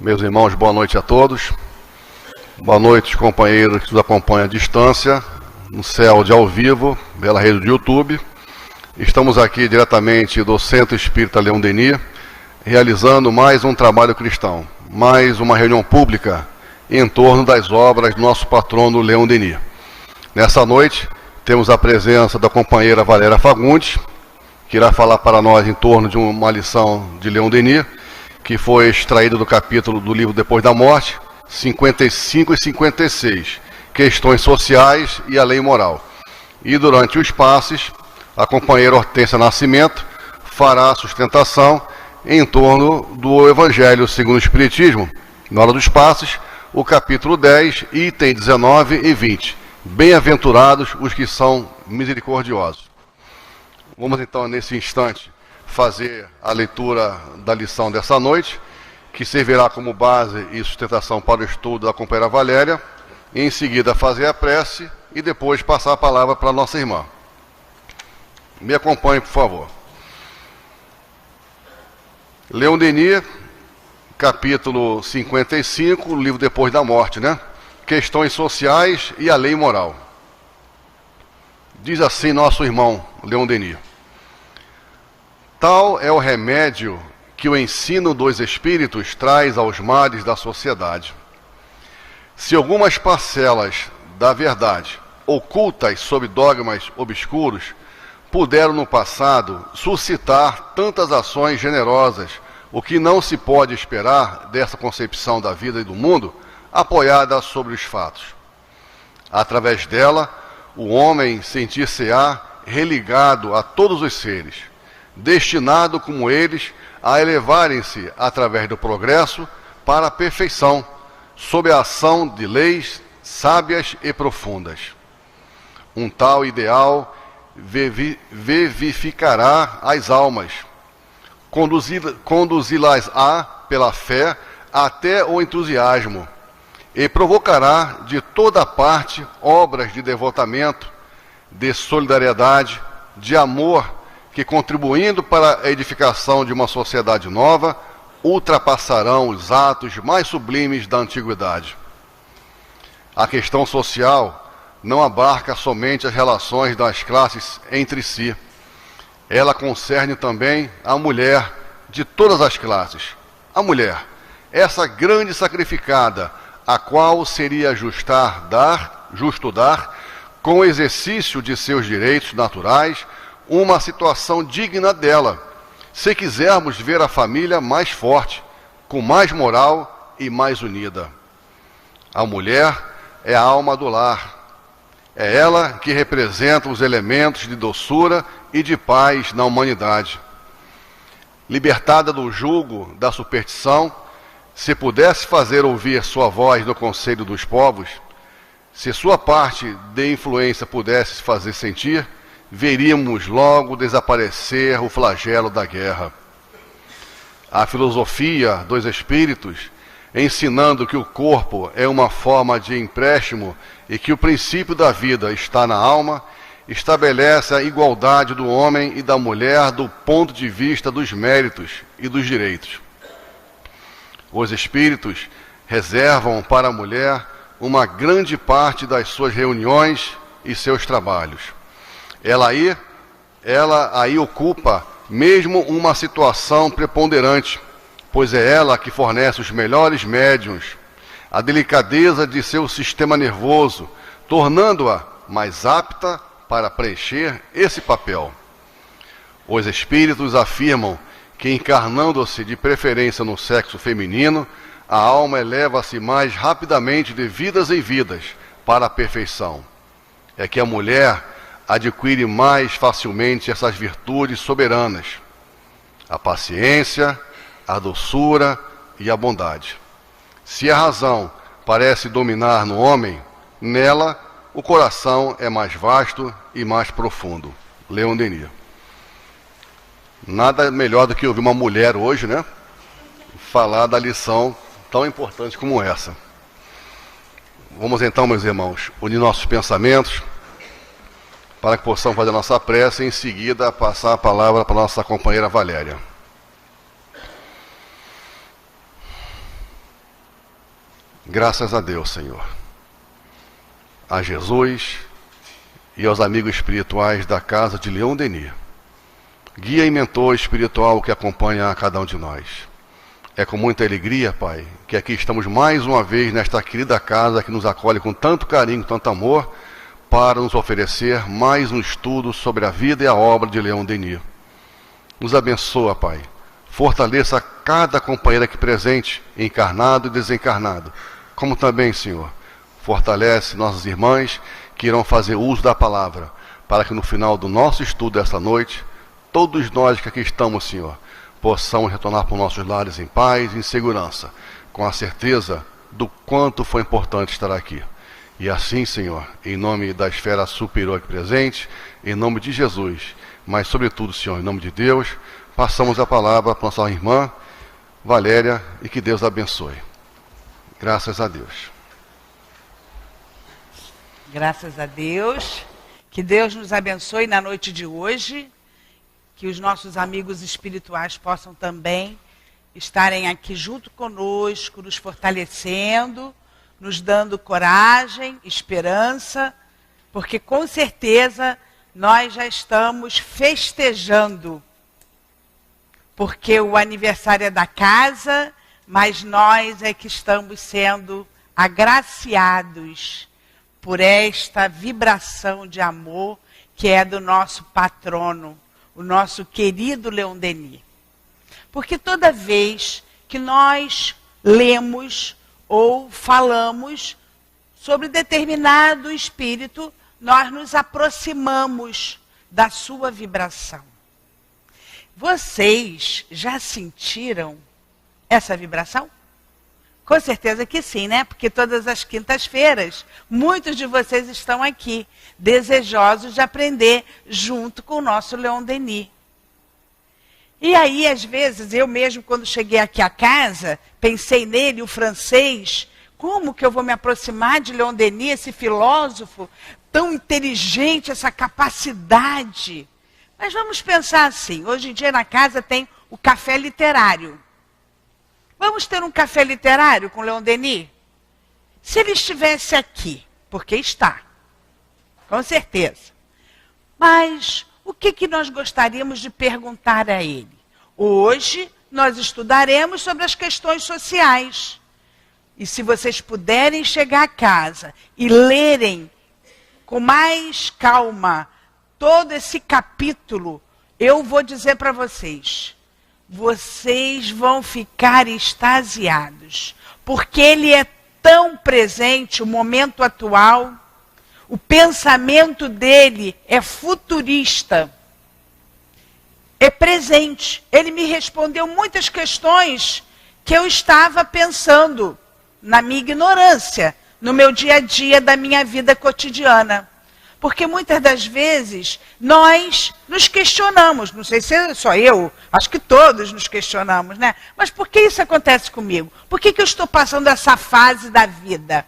Meus irmãos, boa noite a todos. Boa noite, companheiros que nos acompanham à distância, no céu de ao vivo, pela rede do YouTube. Estamos aqui diretamente do Centro Espírita Leão Denis, realizando mais um trabalho cristão, mais uma reunião pública em torno das obras do nosso patrono Leão Denis. Nessa noite, temos a presença da companheira Valéria Fagundes, que irá falar para nós em torno de uma lição de Leão Denis, que foi extraída do capítulo do livro Depois da Morte, 55 e 56, Questões Sociais e a Lei Moral. E durante os passes, a companheira Hortência Nascimento fará a sustentação em torno do Evangelho segundo o Espiritismo, na hora dos passes, o capítulo 10, item 19 e 20. Bem-aventurados os que são misericordiosos. Vamos então, nesse instante, fazer a leitura da lição dessa noite, que servirá como base e sustentação para o estudo da companheira Valéria, e em seguida fazer a prece e depois passar a palavra para a nossa irmã. Me acompanhe, por favor. Leão Denis, capítulo 55, livro Depois da Morte, né? Questões Sociais e a Lei Moral. Diz assim nosso irmão Leão Denis: tal é o remédio que o ensino dos espíritos traz aos males da sociedade. Se algumas parcelas da verdade, ocultas sob dogmas obscuros, puderam no passado suscitar tantas ações generosas, o que não se pode esperar dessa concepção da vida e do mundo, apoiada sobre os fatos. Através dela, o homem sentir-se-á religado a todos os seres, destinado como eles a elevarem-se através do progresso para a perfeição, sob a ação de leis sábias e profundas. Um tal ideal vivificará as almas, conduzi-las-á pela fé até o entusiasmo, e provocará de toda parte obras de devotamento, de solidariedade, de amor, que, contribuindo para a edificação de uma sociedade nova, ultrapassarão os atos mais sublimes da antiguidade. A questão social não abarca somente as relações das classes entre si. Ela concerne também a mulher de todas as classes. A mulher, essa grande sacrificada, a qual seria justo dar, com o exercício de seus direitos naturais, uma situação digna dela, se quisermos ver a família mais forte, com mais moral e mais unida. A mulher é a alma do lar. É ela que representa os elementos de doçura e de paz na humanidade. Libertada do jugo da superstição, se pudesse fazer ouvir sua voz no conselho dos povos, se sua parte de influência pudesse se fazer sentir, veríamos logo desaparecer o flagelo da guerra. A filosofia dos espíritos, ensinando que o corpo é uma forma de empréstimo e que o princípio da vida está na alma, estabelece a igualdade do homem e da mulher do ponto de vista dos méritos e dos direitos. Os espíritos reservam para a mulher uma grande parte das suas reuniões e seus trabalhos. Ela aí ocupa mesmo uma situação preponderante, pois é ela que fornece os melhores médiuns, a delicadeza de seu sistema nervoso, tornando-a mais apta para preencher esse papel. Os espíritos afirmam que, encarnando-se de preferência no sexo feminino, a alma eleva-se mais rapidamente de vidas em vidas para a perfeição. É que a mulher adquire mais facilmente essas virtudes soberanas: a paciência, a doçura e a bondade. Se a razão parece dominar no homem, nela o coração é mais vasto e mais profundo. Leão Denis. Nada melhor do que ouvir uma mulher hoje, né, falar da lição tão importante como essa. Vamos então, meus irmãos, unir nossos pensamentos para que possamos fazer a nossa prece e em seguida passar a palavra para a nossa companheira Valéria. Graças a Deus, Senhor, a Jesus e aos amigos espirituais da casa de Leon Denis, guia e mentor espiritual que acompanha a cada um de nós. É com muita alegria, Pai, que aqui estamos mais uma vez nesta querida casa que nos acolhe com tanto carinho, tanto amor, para nos oferecer mais um estudo sobre a vida e a obra de Leon Denis. Nos abençoa, Pai. Fortaleça cada companheiro aqui presente, encarnado e desencarnado. Como também, Senhor, fortalece nossas irmãs que irão fazer uso da palavra, para que no final do nosso estudo desta noite, todos nós que aqui estamos, Senhor, possamos retornar para os nossos lares em paz e em segurança, com a certeza do quanto foi importante estar aqui. E assim, Senhor, em nome da esfera superior aqui presente, em nome de Jesus, mas sobretudo, Senhor, em nome de Deus, passamos a palavra para nossa irmã Valéria e que Deus a abençoe. Graças a Deus. Graças a Deus. Que Deus nos abençoe na noite de hoje. Que os nossos amigos espirituais possam também estarem aqui junto conosco, nos fortalecendo, nos dando coragem, esperança, porque com certeza nós já estamos festejando. Porque o aniversário é da casa, mas nós é que estamos sendo agraciados por esta vibração de amor que é do nosso patrono, o nosso querido Leon Denis. Porque toda vez que nós lemos ou falamos sobre determinado espírito, nós nos aproximamos da sua vibração. Vocês já sentiram essa vibração? Com certeza que sim, né? Porque todas as quintas-feiras, muitos de vocês estão aqui, desejosos de aprender junto com o nosso Leon Denis. E aí, às vezes, eu mesmo, quando cheguei aqui à casa, pensei nele, o francês, como que eu vou me aproximar de Leon Denis, esse filósofo tão inteligente, essa capacidade? Mas vamos pensar assim, hoje em dia na casa tem o café literário. Vamos ter um café literário com Leon Denis? Se ele estivesse aqui, porque está, com certeza. Mas o que nós gostaríamos de perguntar a ele? Hoje nós estudaremos sobre as questões sociais. E se vocês puderem chegar a casa e lerem com mais calma todo esse capítulo, eu vou dizer para vocês, vocês vão ficar extasiados, porque ele é tão presente, o momento atual, o pensamento dele é futurista, é presente. Ele me respondeu muitas questões que eu estava pensando na minha ignorância, no meu dia a dia da minha vida cotidiana. Porque muitas das vezes nós nos questionamos, não sei se é só eu, acho que todos nos questionamos, né? Mas por que isso acontece comigo? Por que eu estou passando essa fase da vida?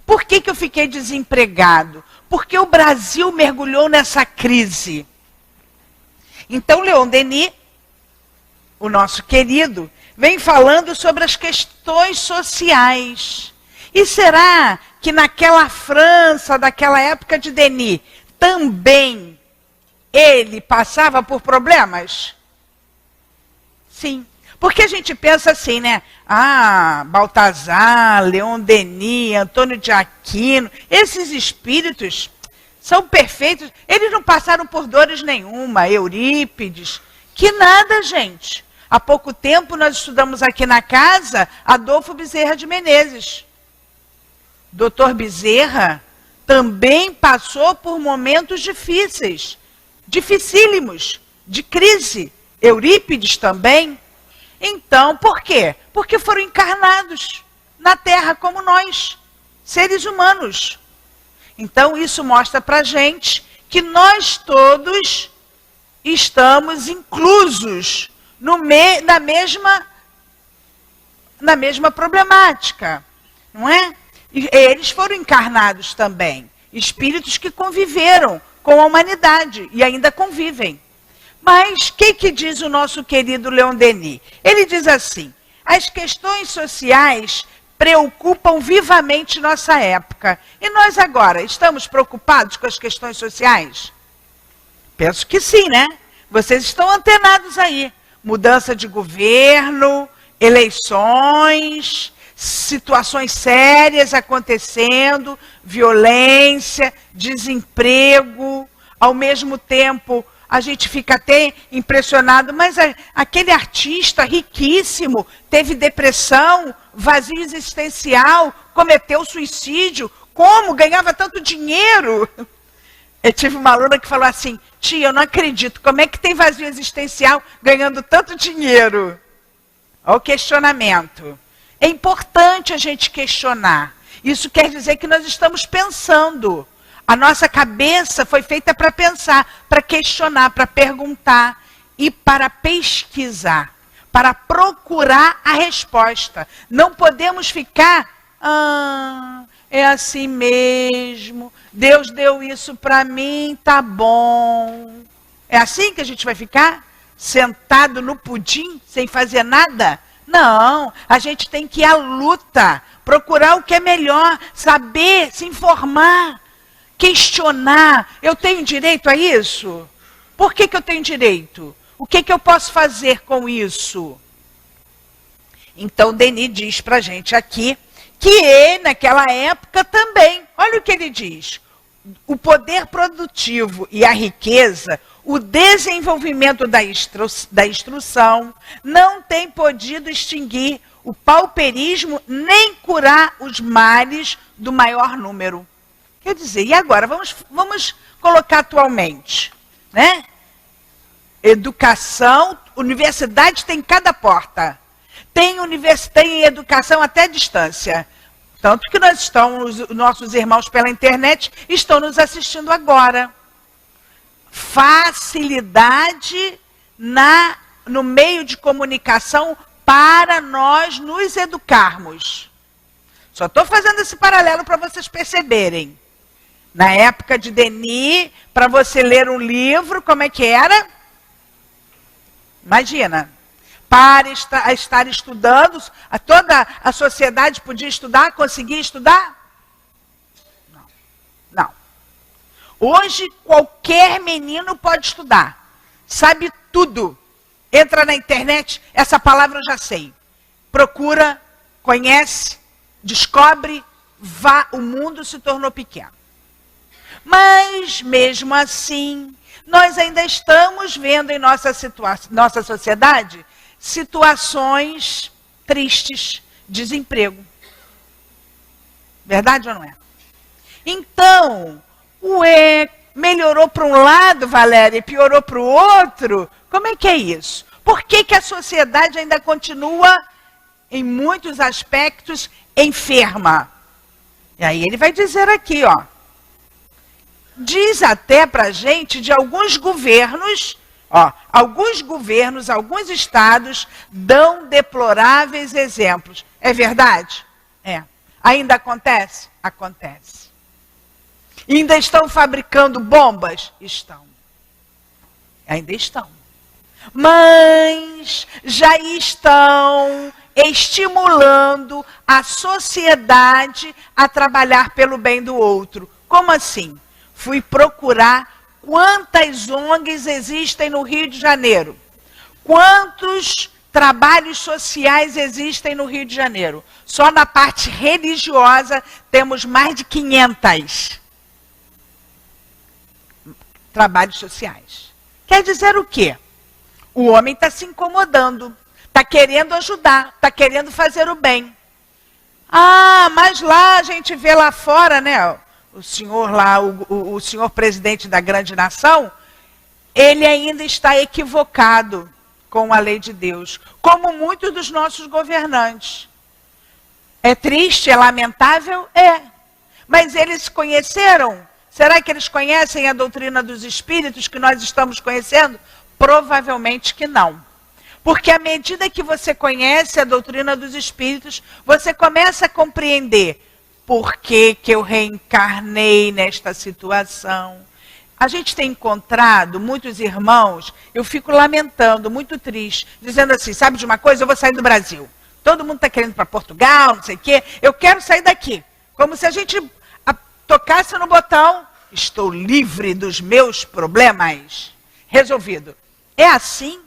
Por que eu fiquei desempregado? Por que o Brasil mergulhou nessa crise? Então, Leon Denis, o nosso querido, vem falando sobre as questões sociais. E será que naquela França, daquela época de Denis, também ele passava por problemas? Sim. Porque a gente pensa assim, né? Ah, Baltazar, Leon Denis, Antônio de Aquino, esses espíritos são perfeitos. Eles não passaram por dores nenhuma. Eurípides, que nada, gente. Há pouco tempo nós estudamos aqui na casa Adolfo Bezerra de Menezes. Dr. Bezerra também passou por momentos difíceis, dificílimos, de crise. Eurípides também. Então, por quê? Porque foram encarnados na Terra como nós, seres humanos. Então, isso mostra para a gente que nós todos estamos inclusos na mesma problemática, não é? E eles foram encarnados também, espíritos que conviveram com a humanidade e ainda convivem. Mas o que diz o nosso querido Leon Denis? Ele diz assim, as questões sociais preocupam vivamente nossa época. E nós agora, estamos preocupados com as questões sociais? Penso que sim, né? Vocês estão antenados aí. Mudança de governo, eleições, situações sérias acontecendo, violência, desemprego. Ao mesmo tempo, a gente fica até impressionado, mas aquele artista riquíssimo teve depressão, vazio existencial, cometeu suicídio. Como? Ganhava tanto dinheiro. Eu tive uma aluna que falou assim: tia, eu não acredito, como é que tem vazio existencial ganhando tanto dinheiro? Olha o questionamento. É importante a gente questionar. Isso quer dizer que nós estamos pensando. A nossa cabeça foi feita para pensar, para questionar, para perguntar e para pesquisar, para procurar a resposta. Não podemos ficar, é assim mesmo, Deus deu isso para mim, tá bom. É assim que a gente vai ficar? Sentado no pudim, sem fazer nada? Não, a gente tem que ir à luta, procurar o que é melhor, saber, se informar, questionar. Eu tenho direito a isso? Por que eu tenho direito? O que eu posso fazer com isso? Então, Denis diz para a gente aqui que ele, naquela época também, olha o que ele diz: o poder produtivo e a riqueza, o desenvolvimento da instrução, não tem podido extinguir o pauperismo nem curar os males do maior número. Quer dizer, e agora? Vamos colocar atualmente, né? Educação, universidade tem cada porta. Tem educação até à distância. Tanto que nossos irmãos pela internet estão nos assistindo agora. Facilidade no meio de comunicação para nós nos educarmos. Só estou fazendo esse paralelo para vocês perceberem. Na época de Denis, para você ler um livro, como é que era? Imagina. Para estar estudando, toda a sociedade podia estudar, conseguia estudar? Não. Hoje, qualquer menino pode estudar. Sabe tudo. Entra na internet, essa palavra eu já sei. Procura, conhece, descobre, o mundo se tornou pequeno. Mas, mesmo assim, nós ainda estamos vendo em nossa sociedade situações tristes, desemprego. Verdade ou não é? Então, melhorou para um lado, Valéria, e piorou para o outro? Como é que é isso? Por que a sociedade ainda continua, em muitos aspectos, enferma? E aí ele vai dizer aqui, ó. Diz até para a gente de alguns governos, alguns estados dão deploráveis exemplos. É verdade? É. Ainda acontece? Acontece. Ainda estão fabricando bombas? Estão. Ainda estão. Mas já estão estimulando a sociedade a trabalhar pelo bem do outro. Como assim? Fui procurar quantas ONGs existem no Rio de Janeiro. Quantos trabalhos sociais existem no Rio de Janeiro. Só na parte religiosa temos mais de 500 trabalhos sociais. Quer dizer o quê? O homem está se incomodando, está querendo ajudar, está querendo fazer o bem. Ah, mas lá a gente vê lá fora, né? O senhor lá, o senhor presidente da grande nação, ele ainda está equivocado com a lei de Deus, como muitos dos nossos governantes. É triste, é lamentável? É. Mas eles conheceram? Será que eles conhecem a doutrina dos espíritos que nós estamos conhecendo? Provavelmente que não. Porque à medida que você conhece a doutrina dos espíritos, você começa a compreender por que eu reencarnei nesta situação. A gente tem encontrado muitos irmãos, eu fico lamentando, muito triste, dizendo assim, sabe de uma coisa? Eu vou sair do Brasil. todo mundo está querendo ir para Portugal, não sei o quê. Eu quero sair daqui. Como se a gente tocasse no botão, estou livre dos meus problemas. Resolvido. É assim?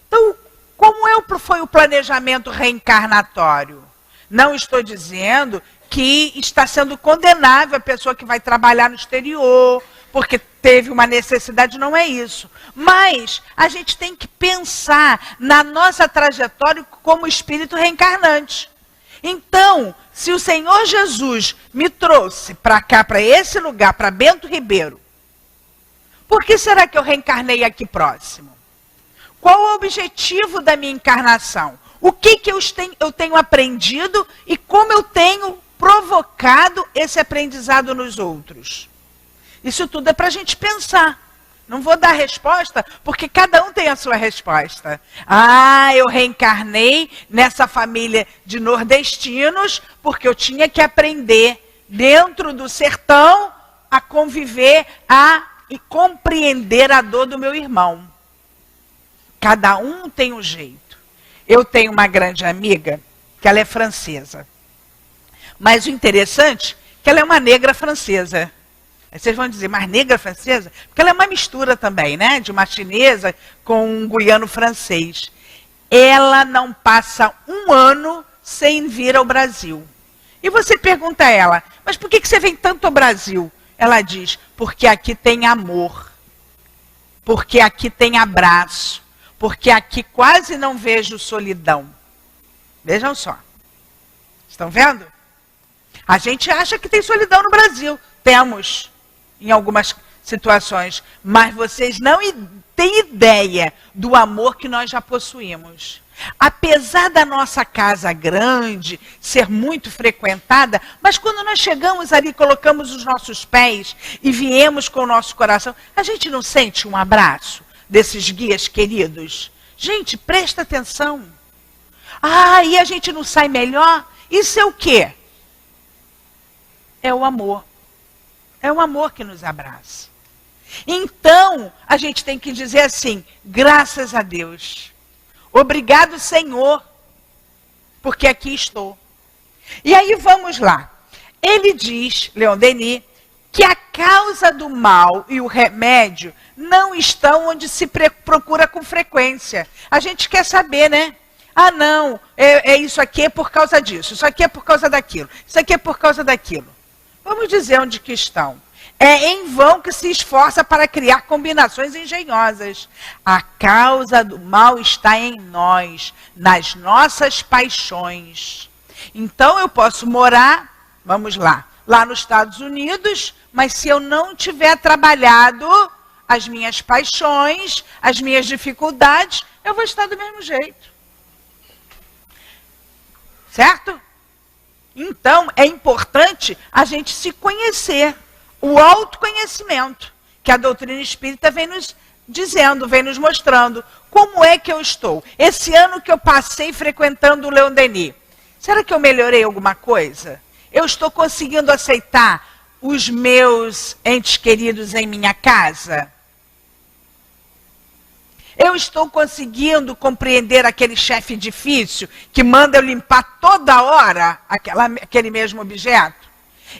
Então, como foi o planejamento reencarnatório? Não estou dizendo que está sendo condenável a pessoa que vai trabalhar no exterior, porque teve uma necessidade, não é isso. Mas a gente tem que pensar na nossa trajetória como espírito reencarnante. Então, se o Senhor Jesus me trouxe para cá, para esse lugar, para Bento Ribeiro, por que será que eu reencarnei aqui próximo? Qual o objetivo da minha encarnação? O que eu tenho aprendido e como eu tenho provocado esse aprendizado nos outros? Isso tudo é para a gente pensar. Não vou dar resposta, porque cada um tem a sua resposta. Ah, eu reencarnei nessa família de nordestinos, porque eu tinha que aprender dentro do sertão a conviver e compreender a dor do meu irmão. Cada um tem um jeito. Eu tenho uma grande amiga, que ela é francesa. Mas o interessante é que ela é uma negra francesa. Aí vocês vão dizer, mas negra francesa? Porque ela é uma mistura também, né? De uma chinesa com um guiano francês. Ela não passa um ano sem vir ao Brasil. E você pergunta a ela, mas por que você vem tanto ao Brasil? Ela diz, porque aqui tem amor. Porque aqui tem abraço. Porque aqui quase não vejo solidão. Vejam só. Estão vendo? A gente acha que tem solidão no Brasil. Temos, em algumas situações. Mas vocês não têm ideia do amor que nós já possuímos. Apesar da nossa casa grande, ser muito frequentada, mas quando nós chegamos ali, colocamos os nossos pés e viemos com o nosso coração, a gente não sente um abraço desses guias queridos? Gente, presta atenção. Ah, e a gente não sai melhor? Isso é o quê? É o amor. É o amor que nos abraça. Então, a gente tem que dizer assim, graças a Deus. Obrigado, Senhor, porque aqui estou. E aí vamos lá. Ele diz, Leon Denis, que a causa do mal e o remédio não estão onde se procura com frequência. A gente quer saber, né? Ah, não, isso aqui é por causa disso, isso aqui é por causa daquilo, isso aqui é por causa daquilo. Vamos dizer onde que estão. É em vão que se esforça para criar combinações engenhosas. A causa do mal está em nós, nas nossas paixões. Então eu posso morar, vamos lá nos Estados Unidos, mas se eu não tiver trabalhado as minhas paixões, as minhas dificuldades, eu vou estar do mesmo jeito. Certo? Então, é importante a gente se conhecer. O autoconhecimento, que a doutrina espírita vem nos dizendo, vem nos mostrando. Como é que eu estou? Esse ano que eu passei frequentando o Leon Denis, será que eu melhorei alguma coisa? Eu estou conseguindo aceitar os meus entes queridos em minha casa? Eu estou conseguindo compreender aquele chefe difícil que manda eu limpar toda hora aquele mesmo objeto?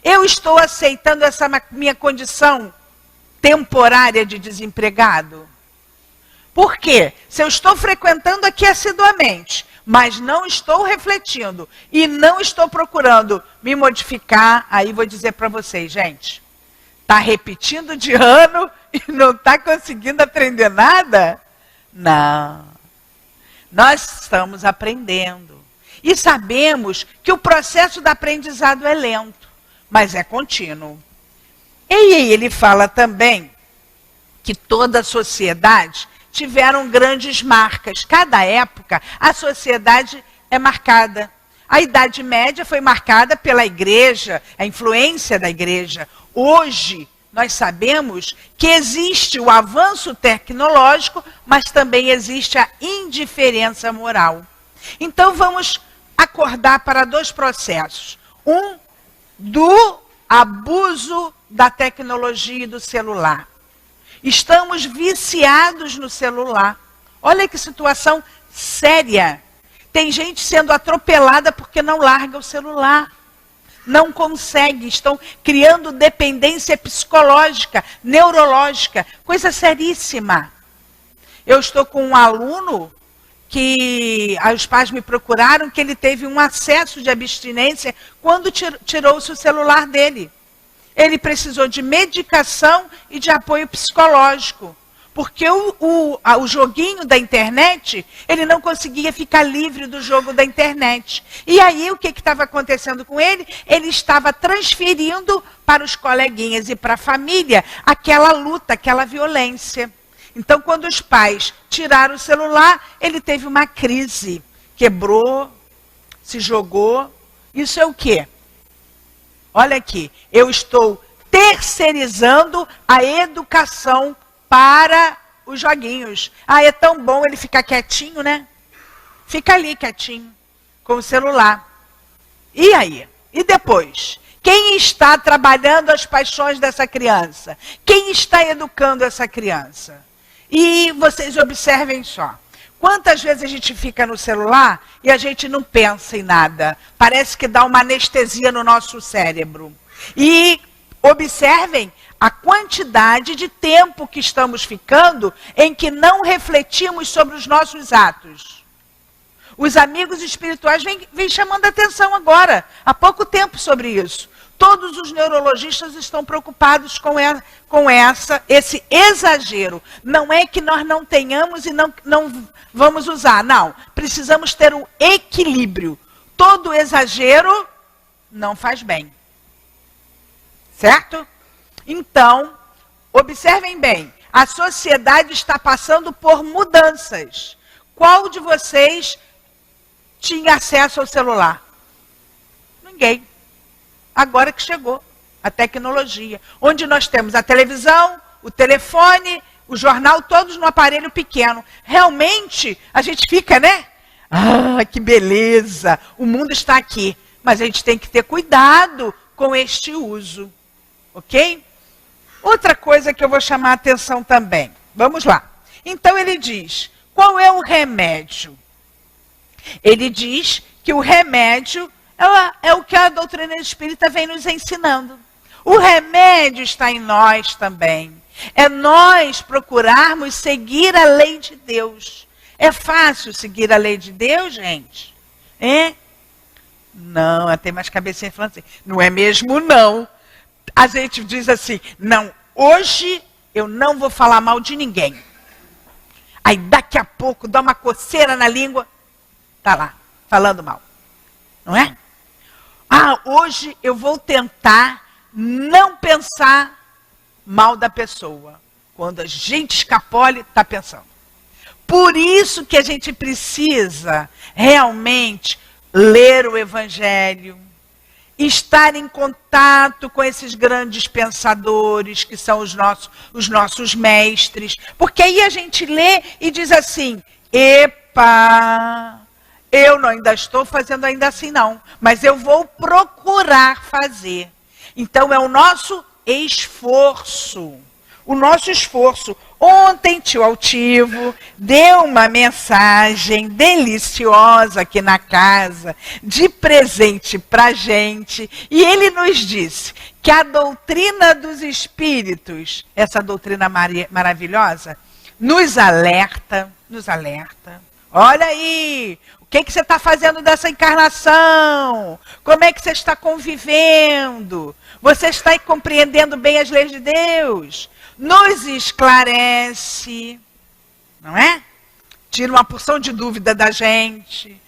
Eu estou aceitando essa minha condição temporária de desempregado? Por quê? Se eu estou frequentando aqui assiduamente, mas não estou refletindo e não estou procurando me modificar, aí vou dizer para vocês, gente, está repetindo de ano e não está conseguindo aprender nada? Não. Nós estamos aprendendo. E sabemos que o processo do aprendizado é lento, mas é contínuo. E aí ele fala também que toda a sociedade tiveram grandes marcas. Cada época, a sociedade é marcada. A Idade Média foi marcada pela igreja, a influência da igreja. Hoje, nós sabemos que existe o avanço tecnológico, mas também existe a indiferença moral. Então, vamos acordar para dois processos. Um, do abuso da tecnologia e do celular. Estamos viciados no celular. Olha que situação séria. Tem gente sendo atropelada porque não larga o celular. Não consegue, estão criando dependência psicológica, neurológica, coisa seríssima. Eu estou com um aluno que os pais me procuraram, que ele teve um acesso de abstinência quando tirou-se o celular dele. Ele precisou de medicação e de apoio psicológico. Porque o joguinho da internet, ele não conseguia ficar livre do jogo da internet. E aí, o que estava acontecendo com ele? Ele estava transferindo para os coleguinhas e para a família aquela luta, aquela violência. Então, quando os pais tiraram o celular, ele teve uma crise. Quebrou, se jogou. Isso é o quê? Olha aqui, eu estou terceirizando a educação para os joguinhos. Ah, é tão bom ele ficar quietinho, né? Fica ali quietinho, com o celular. E aí? E depois? Quem está trabalhando as paixões dessa criança? Quem está educando essa criança? E vocês observem só. Quantas vezes a gente fica no celular e a gente não pensa em nada? Parece que dá uma anestesia no nosso cérebro. E observem a quantidade de tempo que estamos ficando em que não refletimos sobre os nossos atos. Os amigos espirituais vêm chamando a atenção agora, há pouco tempo sobre isso. Todos os neurologistas estão preocupados com esse exagero. Não é que nós não tenhamos e não vamos usar, não. Precisamos ter um equilíbrio. Todo exagero não faz bem. Certo? Então, observem bem, a sociedade está passando por mudanças. Qual de vocês tinha acesso ao celular? Ninguém. Agora que chegou a tecnologia, onde nós temos a televisão, o telefone, o jornal, todos no aparelho pequeno. Realmente, a gente fica, né? Ah, que beleza, o mundo está aqui. Mas a gente tem que ter cuidado com este uso. Ok? Outra coisa que eu vou chamar a atenção também. Vamos lá. Então ele diz, qual é o remédio? Ele diz que o remédio é o que a doutrina espírita vem nos ensinando. O remédio está em nós também. É nós procurarmos seguir a lei de Deus. É fácil seguir a lei de Deus, gente? É? Não, tem mais cabecinha falando assim. Não é mesmo, não. A gente diz assim, não, hoje eu não vou falar mal de ninguém. Aí daqui a pouco dá uma coceira na língua, tá lá, falando mal. Não é? Ah, hoje eu vou tentar não pensar mal da pessoa. Quando a gente escapole, está pensando. Por isso que a gente precisa realmente ler o Evangelho, estar em contato com esses grandes pensadores, que são os nossos mestres. Porque aí a gente lê e diz assim, epa, eu ainda estou fazendo ainda assim não, mas eu vou procurar fazer. Então é o nosso esforço. O nosso esforço. Ontem, tio Altivo deu uma mensagem deliciosa aqui na casa, de presente para a gente, e ele nos disse que a doutrina dos espíritos, essa doutrina maravilhosa, nos alerta. Olha aí, o que você está fazendo dessa encarnação? Como é que você está convivendo? Você está compreendendo bem as leis de Deus? Nos esclarece, não é? Tira uma porção de dúvida da gente.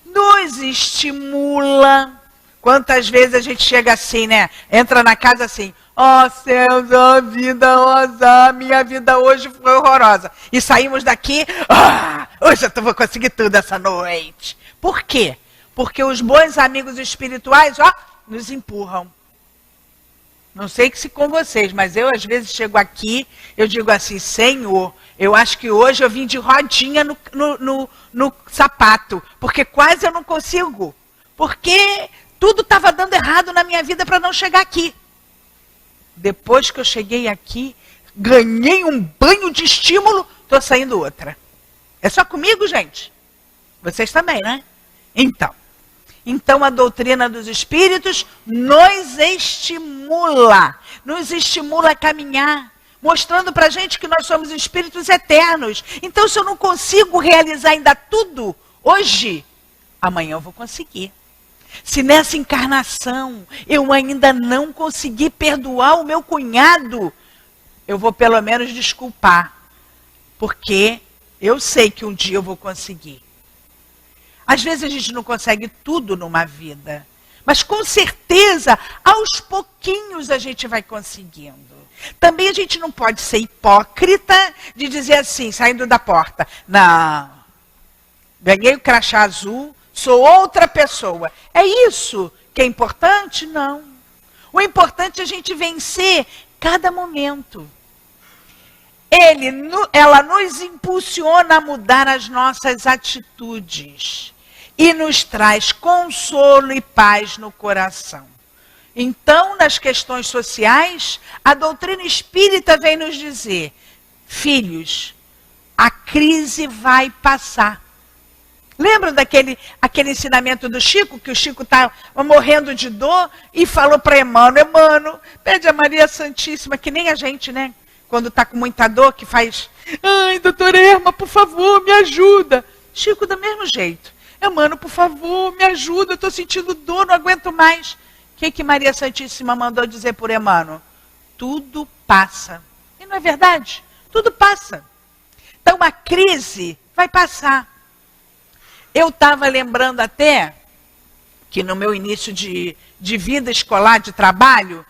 Nos estimula. Quantas vezes a gente chega assim, né? Entra na casa assim, ó céus, ó vida, ó minha vida hoje foi horrorosa. E saímos daqui, hoje eu vou conseguir tudo essa noite. Por quê? Porque os bons amigos espirituais, nos empurram. Não sei se com vocês, mas eu às vezes chego aqui, eu digo assim, Senhor, eu acho que hoje eu vim de rodinha no sapato, porque quase eu não consigo. Porque tudo estava dando errado na minha vida para não chegar aqui. Depois que eu cheguei aqui, ganhei um banho de estímulo, estou saindo outra. É só comigo, gente? Vocês também, né? Então a doutrina dos espíritos nos estimula a caminhar, mostrando para a gente que nós somos espíritos eternos. Então, se eu não consigo realizar ainda tudo hoje, amanhã eu vou conseguir. Se nessa encarnação eu ainda não consegui perdoar o meu cunhado, eu vou pelo menos desculpar, porque eu sei que um dia eu vou conseguir. Às vezes a gente não consegue tudo numa vida, mas com certeza, aos pouquinhos a gente vai conseguindo. Também a gente não pode ser hipócrita de dizer assim, saindo da porta, não, ganhei o crachá azul, sou outra pessoa. É isso que é importante? Não. O importante é a gente vencer cada momento. Ela nos impulsiona a mudar as nossas atitudes e nos traz consolo e paz no coração. Então, nas questões sociais, a doutrina espírita vem nos dizer, filhos, a crise vai passar. Lembram daquele ensinamento do Chico, que o Chico estava morrendo de dor e falou para Emmanuel, pede a Maria Santíssima, que nem a gente, né? Quando está com muita dor, que faz, ai, doutora Erma, por favor, me ajuda. Chico, do mesmo jeito. Emmanuel, por favor, me ajuda, eu estou sentindo dor, não aguento mais. O que Maria Santíssima mandou dizer por Emmanuel? Tudo passa. E não é verdade? Tudo passa. Então, a crise vai passar. Eu estava lembrando até que no meu início de vida escolar, de trabalho,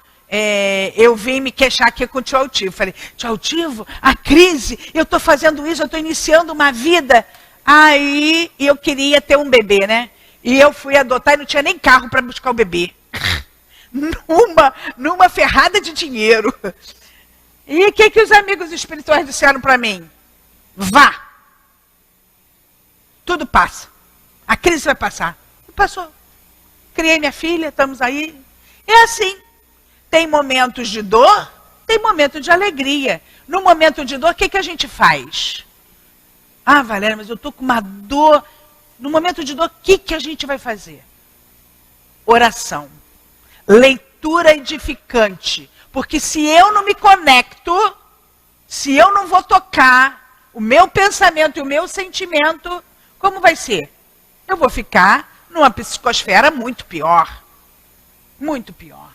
eu vim me queixar aqui com o tio Altivo. Falei, tio Altivo, a crise, eu estou fazendo isso, eu estou iniciando uma vida. Aí eu queria ter um bebê, né? E eu fui adotar e não tinha nem carro para buscar o bebê. numa ferrada de dinheiro. E o que os amigos espirituais disseram para mim? Vá. Tudo passa. A crise vai passar. E passou. Criei minha filha, estamos aí. É assim. Tem momentos de dor, tem momentos de alegria. No momento de dor, o que a gente faz? Ah, Valéria, mas eu estou com uma dor. No momento de dor, o que a gente vai fazer? Oração. Leitura edificante. Porque se eu não me conecto, se eu não vou tocar o meu pensamento e o meu sentimento, como vai ser? Eu vou ficar numa psicosfera muito pior. Muito pior.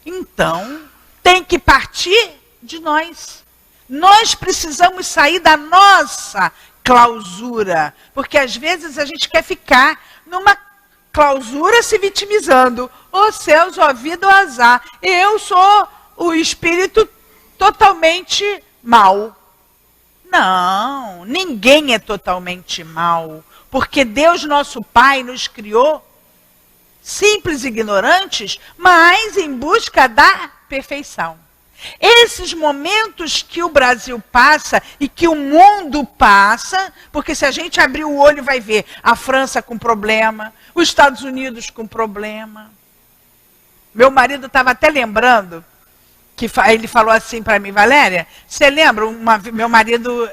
Então, tem que partir de nós. Nós precisamos sair da nossa clausura. Porque às vezes a gente quer ficar numa clausura se vitimizando. Ô céus, ó vida, ó azar. Eu sou o espírito totalmente mau. Não, ninguém é totalmente mau. Porque Deus, nosso Pai, nos criou simples e ignorantes, mas em busca da perfeição. Esses momentos que o Brasil passa e que o mundo passa, porque se a gente abrir o olho vai ver a França com problema, os Estados Unidos com problema. Meu marido estava até lembrando, que ele falou assim para mim, Valéria, você lembra, meu marido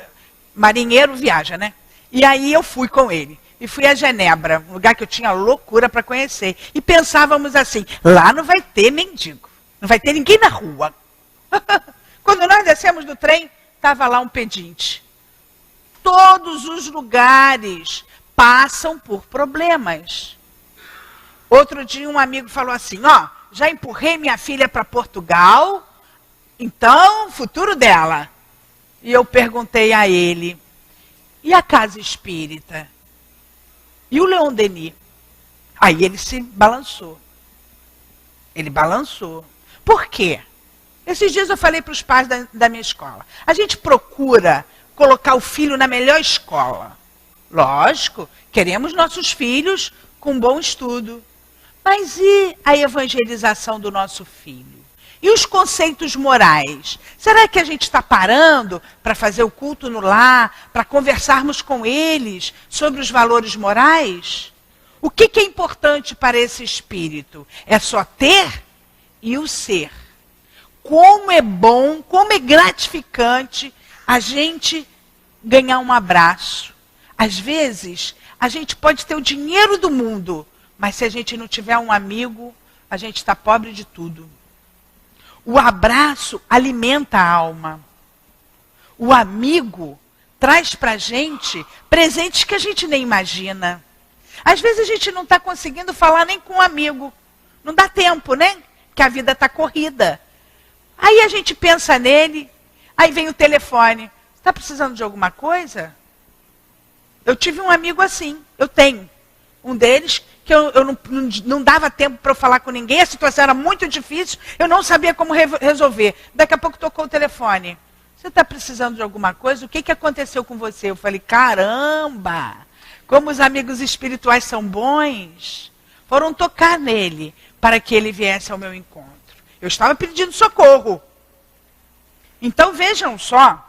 marinheiro viaja, né? E aí eu fui com ele. E fui a Genebra, um lugar que eu tinha loucura para conhecer. E pensávamos assim, lá não vai ter mendigo, não vai ter ninguém na rua. Quando nós descemos do trem, estava lá um pedinte. Todos os lugares passam por problemas. Outro dia um amigo falou assim, ó, já empurrei minha filha para Portugal, então, futuro dela. E eu perguntei a ele, e a casa espírita? E o Leon Denis? Aí ele se balançou. Ele balançou. Por quê? Esses dias eu falei para os pais da minha escola. A gente procura colocar o filho na melhor escola. Lógico, queremos nossos filhos com bom estudo. Mas e a evangelização do nosso filho? E os conceitos morais? Será que a gente está parando para fazer o culto no lar, para conversarmos com eles sobre os valores morais? O que é importante para esse espírito? É só ter e o ser. Como é bom, como é gratificante a gente ganhar um abraço, Às vezes, a gente pode ter o dinheiro do mundo, mas se a gente não tiver um amigo, a gente está pobre de tudo. O abraço alimenta a alma. O amigo traz para a gente presentes que a gente nem imagina. Às vezes a gente não está conseguindo falar nem com um amigo. Não dá tempo, né? Que a vida está corrida. Aí a gente pensa nele, aí vem o telefone. Está precisando de alguma coisa? Eu tive um amigo assim, eu tenho. Um deles, que eu não dava tempo para eu falar com ninguém, a situação era muito difícil, eu não sabia como resolver. Daqui a pouco tocou o telefone. Você está precisando de alguma coisa? O que aconteceu com você? Eu falei, caramba, como os amigos espirituais são bons. Foram tocar nele para que ele viesse ao meu encontro. Eu estava pedindo socorro. Então vejam só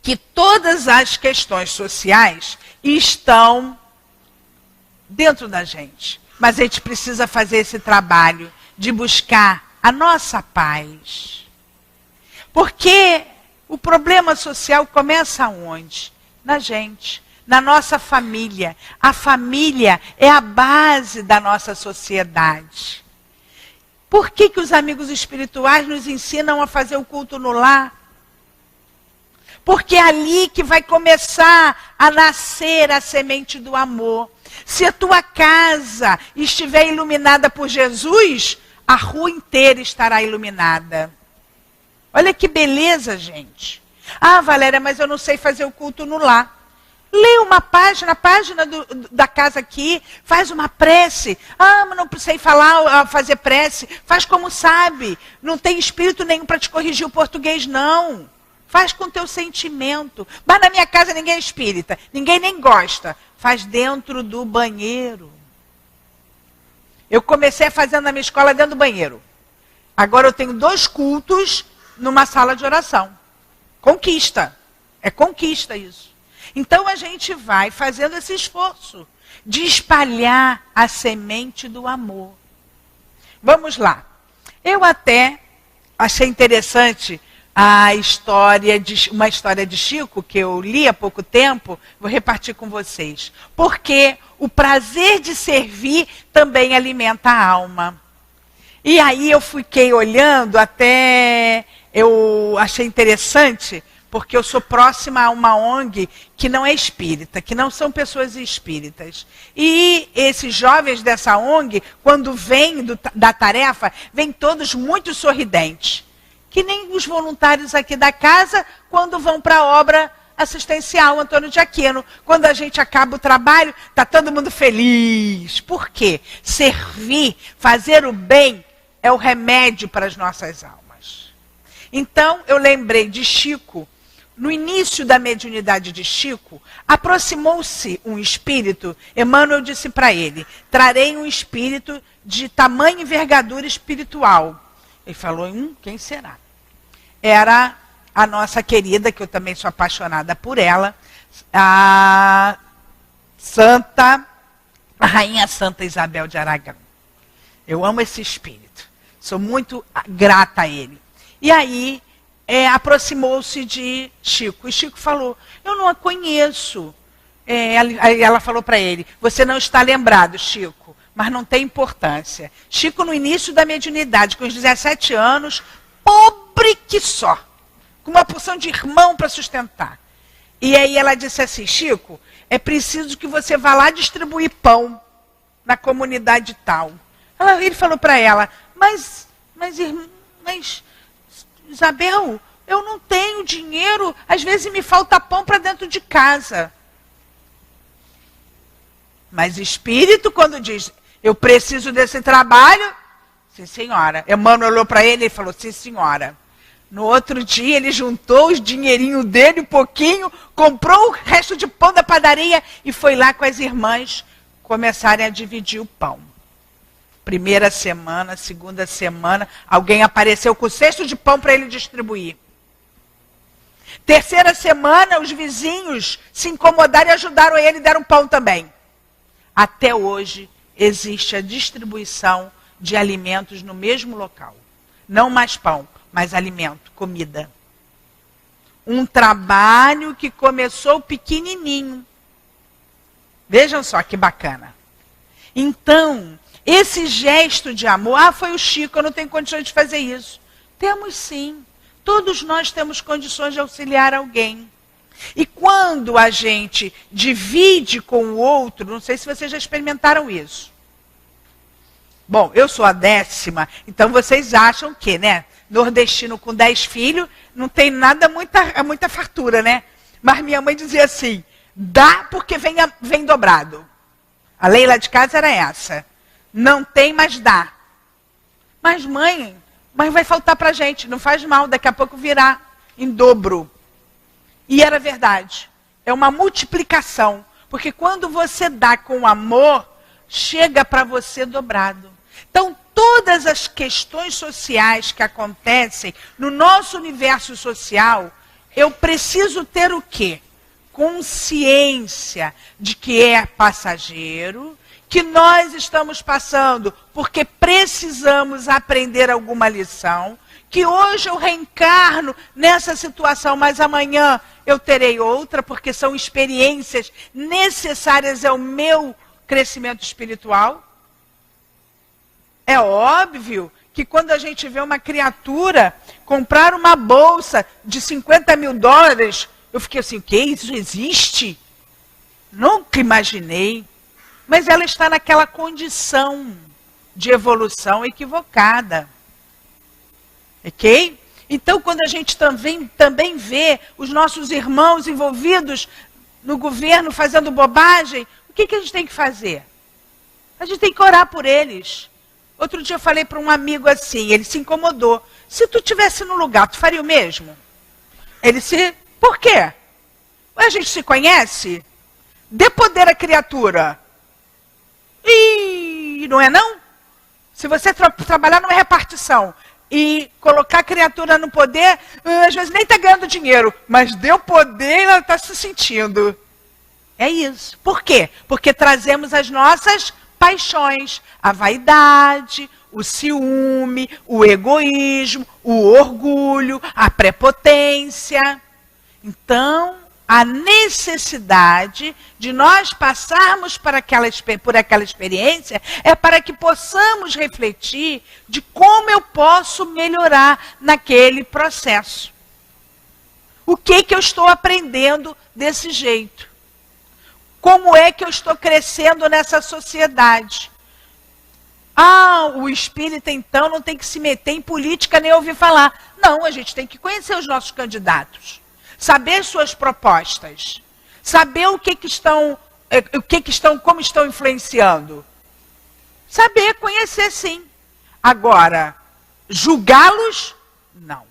que todas as questões sociais estão dentro da gente. Mas a gente precisa fazer esse trabalho de buscar a nossa paz. Porque o problema social começa onde? Na gente, na nossa família. A família é a base da nossa sociedade. Por que os amigos espirituais nos ensinam a fazer o culto no lar? Porque é ali que vai começar a nascer a semente do amor. Se a tua casa estiver iluminada por Jesus, a rua inteira estará iluminada. Olha que beleza, gente. Ah, Valéria, mas eu não sei fazer o culto no lar. Lê uma página, a página da casa aqui, faz uma prece. Ah, mas não sei fazer prece. Faz como sabe. Não tem espírito nenhum para te corrigir o português, não. Faz com o teu sentimento. Mas na minha casa ninguém é espírita. Ninguém nem gosta. Faz dentro do banheiro. Eu comecei fazendo na minha escola dentro do banheiro. Agora eu tenho 2 cultos numa sala de oração. Conquista. É conquista isso. Então a gente vai fazendo esse esforço de espalhar a semente do amor. Vamos lá. Eu até achei interessante uma história de Chico, que eu li há pouco tempo, vou repartir com vocês. Porque o prazer de servir também alimenta a alma. E aí eu fiquei olhando, até eu achei interessante, porque eu sou próxima a uma ONG que não é espírita, que não são pessoas espíritas. E esses jovens dessa ONG, quando vêm da tarefa, vêm todos muito sorridentes. Que nem os voluntários aqui da casa, quando vão para a obra assistencial Antônio de Aquino. Quando a gente acaba o trabalho, está todo mundo feliz. Por quê? Servir, fazer o bem, é o remédio para as nossas almas. Então, eu lembrei de Chico. No início da mediunidade de Chico, aproximou-se um espírito. Emmanuel disse para ele, trarei um espírito de tamanha envergadura espiritual. Ele falou, quem será? Era a nossa querida, que eu também sou apaixonada por ela, a Rainha Santa Isabel de Aragão. Eu amo esse espírito. Sou muito grata a ele. E aí, aproximou-se de Chico. E Chico falou, eu não a conheço. Ela falou para ele, você não está lembrado, Chico, mas não tem importância. Chico, no início da mediunidade, com os 17 anos, pobre que só, com uma porção de irmão para sustentar. E aí ela disse assim, Chico, é preciso que você vá lá distribuir pão na comunidade tal. Ele falou para ela, mas Isabel, eu não tenho dinheiro, às vezes me falta pão para dentro de casa. Mas espírito, quando diz, eu preciso desse trabalho, sim, senhora. Emmanuel olhou para ele e falou, sim, senhora. No outro dia, ele juntou os dinheirinhos dele, um pouquinho, comprou o resto de pão da padaria e foi lá com as irmãs começarem a dividir o pão. Primeira semana, segunda semana, alguém apareceu com o cesto de pão para ele distribuir. Terceira semana, os vizinhos se incomodaram e ajudaram ele e deram pão também. Até hoje, existe a distribuição de alimentos no mesmo local. Não mais pão, mas alimento, comida. Um trabalho que começou pequenininho, Vejam só que bacana. Então, esse gesto de amor, foi o Chico, eu não tenho condições de fazer isso. Temos sim. Todos nós temos condições de auxiliar alguém. E quando a gente divide com o outro, não sei se vocês já experimentaram isso. Bom, eu sou a 10ª, então vocês acham que, né? Nordestino com 10 filhos, não tem nada, muita fartura, né? Mas minha mãe dizia assim, dá porque vem dobrado. A lei lá de casa era essa. Não tem, mas dá. Mas mãe vai faltar pra gente, não faz mal, daqui a pouco virá em dobro. E era verdade. É uma multiplicação. Porque quando você dá com amor, chega para você dobrado. Então, todas as questões sociais que acontecem no nosso universo social, eu preciso ter o quê? Consciência de que é passageiro, que nós estamos passando porque precisamos aprender alguma lição, que hoje eu reencarno nessa situação, mas amanhã eu terei outra, porque são experiências necessárias ao meu crescimento espiritual. É óbvio que quando a gente vê uma criatura comprar uma bolsa de 50 mil dólares, eu fiquei assim, o que? Isso existe? Nunca imaginei. Mas ela está naquela condição de evolução equivocada. Ok? Então, quando a gente também vê os nossos irmãos envolvidos no governo fazendo bobagem, o que a gente tem que fazer? A gente tem que orar por eles. Outro dia eu falei para um amigo assim, ele se incomodou. Se tu estivesse no lugar, tu faria o mesmo? Por quê? A gente se conhece? Dê poder à criatura. E não é não? Se você trabalhar numa repartição e colocar a criatura no poder, às vezes nem está ganhando dinheiro, mas deu poder e ela está se sentindo. É isso. Por quê? Porque trazemos as nossas paixões, a vaidade, o ciúme, o egoísmo, o orgulho, a prepotência. Então, a necessidade de nós passarmos por aquela experiência é para que possamos refletir de como eu posso melhorar naquele processo. O que eu estou aprendendo desse jeito? Como é que eu estou crescendo nessa sociedade? O espírita, então, não tem que se meter em política nem ouvir falar. Não, a gente tem que conhecer os nossos candidatos. Saber suas propostas. Saber como estão influenciando. Saber, conhecer sim. Agora, julgá-los, não.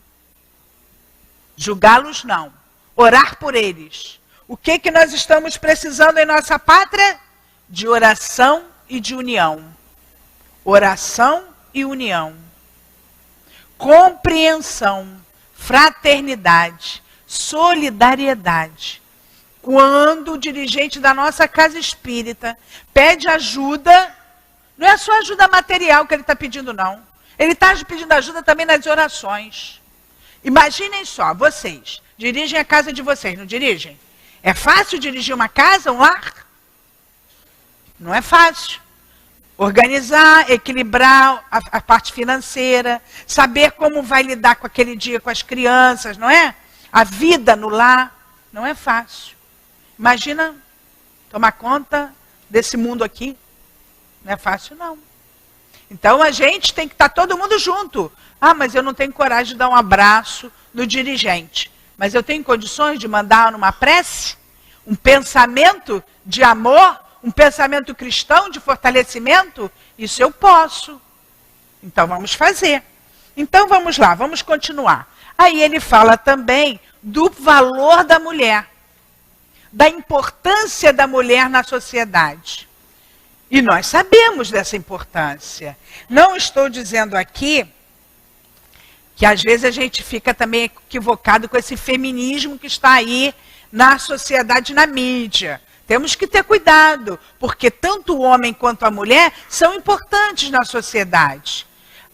Julgá-los, não. Orar por eles. O que nós estamos precisando em nossa pátria? De oração e de união. Oração e união. Compreensão, fraternidade, solidariedade. Quando o dirigente da nossa casa espírita pede ajuda, não é só ajuda material que ele está pedindo, não. Ele está pedindo ajuda também nas orações. Imaginem só, vocês dirigem a casa de vocês, não dirigem? É fácil dirigir uma casa, um lar? Não é fácil. Organizar, equilibrar a parte financeira, saber como vai lidar com aquele dia com as crianças, não é? A vida no lar, não é fácil. Imagina tomar conta desse mundo aqui. Não é fácil, não. Então a gente tem que estar todo mundo junto. Mas eu não tenho coragem de dar um abraço no dirigente. Mas eu tenho condições de mandar numa prece um pensamento de amor, um pensamento cristão de fortalecimento? Isso eu posso. Então vamos fazer. Então vamos lá, vamos continuar. Aí ele fala também do valor da mulher, da importância da mulher na sociedade. E nós sabemos dessa importância. Não estou dizendo aqui que às vezes a gente fica também equivocado com esse feminismo que está aí na sociedade, na mídia. Temos que ter cuidado, porque tanto o homem quanto a mulher são importantes na sociedade.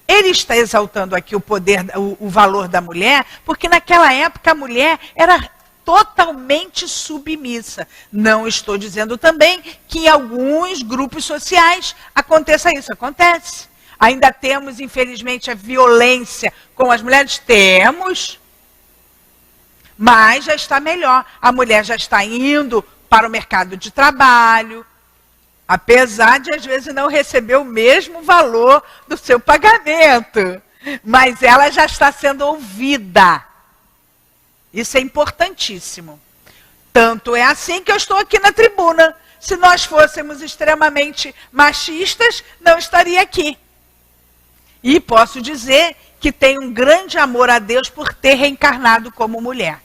Ele está exaltando aqui o poder, o valor da mulher, porque naquela época a mulher era totalmente submissa. Não estou dizendo também que em alguns grupos sociais aconteça isso. Acontece. Ainda temos, infelizmente, a violência com as mulheres? Temos. Mas já está melhor. A mulher já está indo para o mercado de trabalho, apesar de, às vezes, não receber o mesmo valor do seu pagamento. Mas ela já está sendo ouvida. Isso é importantíssimo. Tanto é assim que eu estou aqui na tribuna. Se nós fôssemos extremamente machistas, não estaria aqui. E posso dizer que tenho um grande amor a Deus por ter reencarnado como mulher.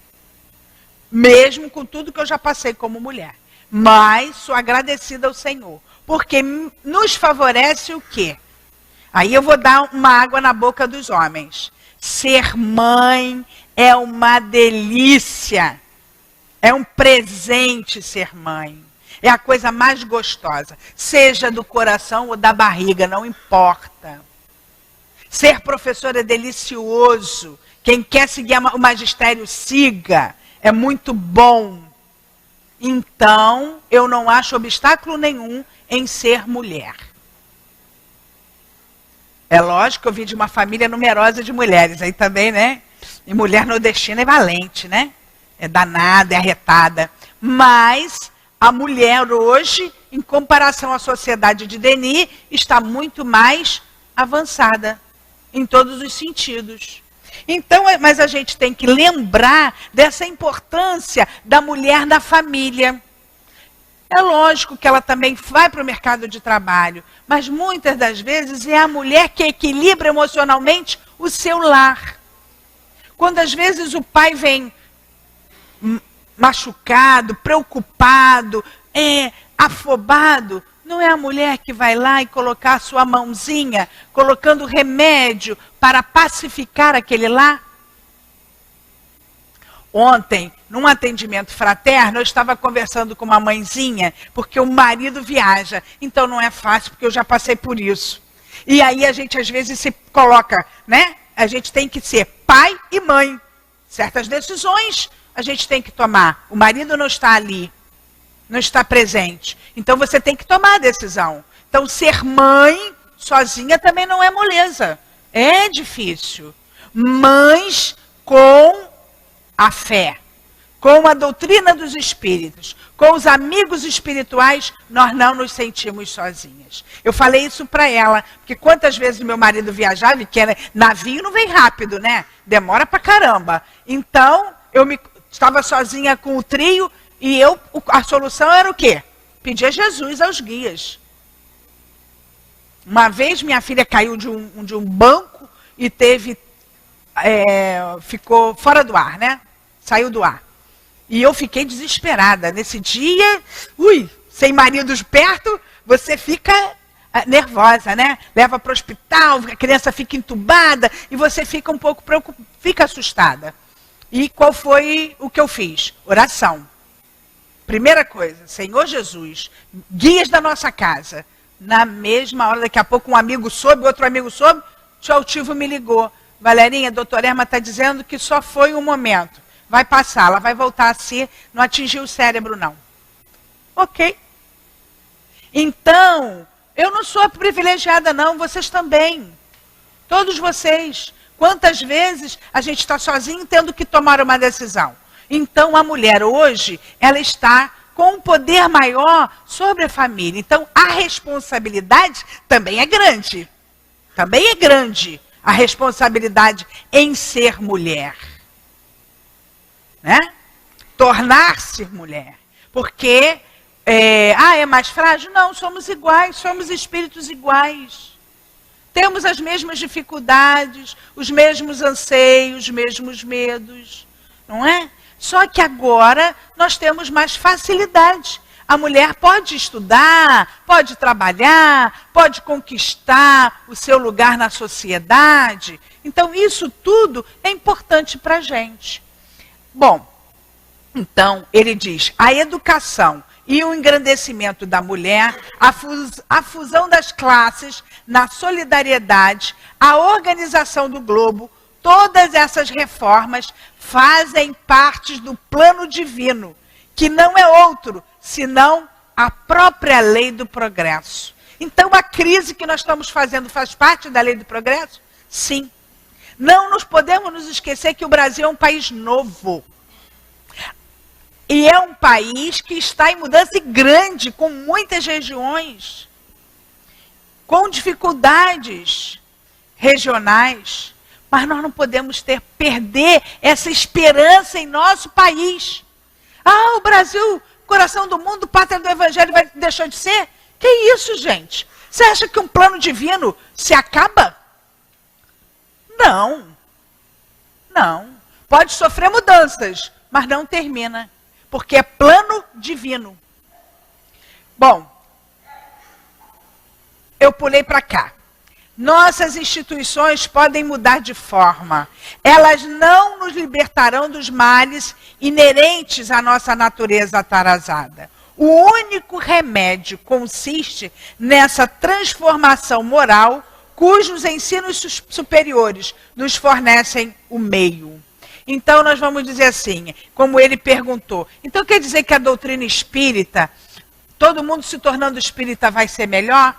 Mesmo com tudo que eu já passei como mulher. Mas sou agradecida ao Senhor. Porque nos favorece o quê? Aí eu vou dar uma água na boca dos homens. Ser mãe é uma delícia. É um presente ser mãe. É a coisa mais gostosa. Seja do coração ou da barriga, não importa. Ser professor é delicioso. Quem quer seguir o magistério, siga. É muito bom. Então, eu não acho obstáculo nenhum em ser mulher. É lógico que eu vim de uma família numerosa de mulheres. Aí também, né? E mulher nordestina é valente, né? É danada, é arretada. Mas a mulher hoje, em comparação à sociedade de Denis, está muito mais avançada em todos os sentidos. Então, mas a gente tem que lembrar dessa importância da mulher na família. É lógico que ela também vai para o mercado de trabalho, mas muitas das vezes é a mulher que equilibra emocionalmente o seu lar. Quando às vezes o pai vem machucado, preocupado, afobado, não é a mulher que vai lá e colocar a sua mãozinha, colocando remédio para pacificar aquele lar? Ontem, num atendimento fraterno, eu estava conversando com uma mãezinha, porque o marido viaja. Então não é fácil, porque eu já passei por isso. E aí a gente às vezes se coloca, né? A gente tem que ser pai e mãe. Certas decisões a gente tem que tomar. O marido não está ali, não está presente. Então você tem que tomar a decisão. Então ser mãe sozinha também não é moleza. É difícil. Mães com a fé, com a doutrina dos espíritos, com os amigos espirituais, nós não nos sentimos sozinhas. Eu falei isso para ela, porque quantas vezes meu marido viajava, que era navio não vem rápido, né? Demora pra caramba. Então, estava sozinha com o trio e a solução era o quê? Pedir a Jesus aos guias. Uma vez minha filha caiu de um banco e ficou fora do ar, né? Saiu do ar. E eu fiquei desesperada. Nesse dia, sem maridos perto, você fica nervosa, né? Leva para o hospital, a criança fica entubada e você fica um pouco preocupada, fica assustada. E qual foi o que eu fiz? Oração. Primeira coisa, Senhor Jesus, guias da nossa casa. Na mesma hora, daqui a pouco um amigo soube, outro amigo soube, o tio Altivo me ligou. Valerinha, a doutora Erma está dizendo que só foi um momento. Vai passar, ela vai voltar a ser, não atingiu o cérebro não. Ok. Então, eu não sou privilegiada não, vocês também. Todos vocês. Quantas vezes a gente está sozinho tendo que tomar uma decisão? Então, a mulher hoje, ela está com um poder maior sobre a família. Então, a responsabilidade também é grande. Também é grande a responsabilidade em ser mulher. Né? Tornar-se mulher. Porque, é mais frágil? Não, somos iguais, somos espíritos iguais. Temos as mesmas dificuldades, os mesmos anseios, os mesmos medos, não é? Só que agora nós temos mais facilidade. A mulher pode estudar, pode trabalhar, pode conquistar o seu lugar na sociedade. Então, isso tudo é importante para a gente. Bom, então, ele diz, a educação e o engrandecimento da mulher, a fusão das classes na solidariedade, a organização do globo, todas essas reformas fazem parte do plano divino, que não é outro, senão a própria lei do progresso. Então, a crise que nós estamos fazendo faz parte da lei do progresso? Sim. Não nos podemos nos esquecer que o Brasil é um país novo. E é um país que está em mudança grande, com muitas regiões, com dificuldades regionais. Mas nós não podemos perder essa esperança em nosso país. Ah, o Brasil, coração do mundo, pátria do evangelho, vai deixar de ser? Que isso, gente? Você acha que um plano divino se acaba? Não. Não. Pode sofrer mudanças, mas não termina. Porque é plano divino. Bom, eu pulei para cá. Nossas instituições podem mudar de forma. Elas não nos libertarão dos males inerentes à nossa natureza atarasada. O único remédio consiste nessa transformação moral cujos ensinos superiores nos fornecem o meio. Então nós vamos dizer assim, como ele perguntou, então quer dizer que a doutrina espírita, todo mundo se tornando espírita vai ser melhor?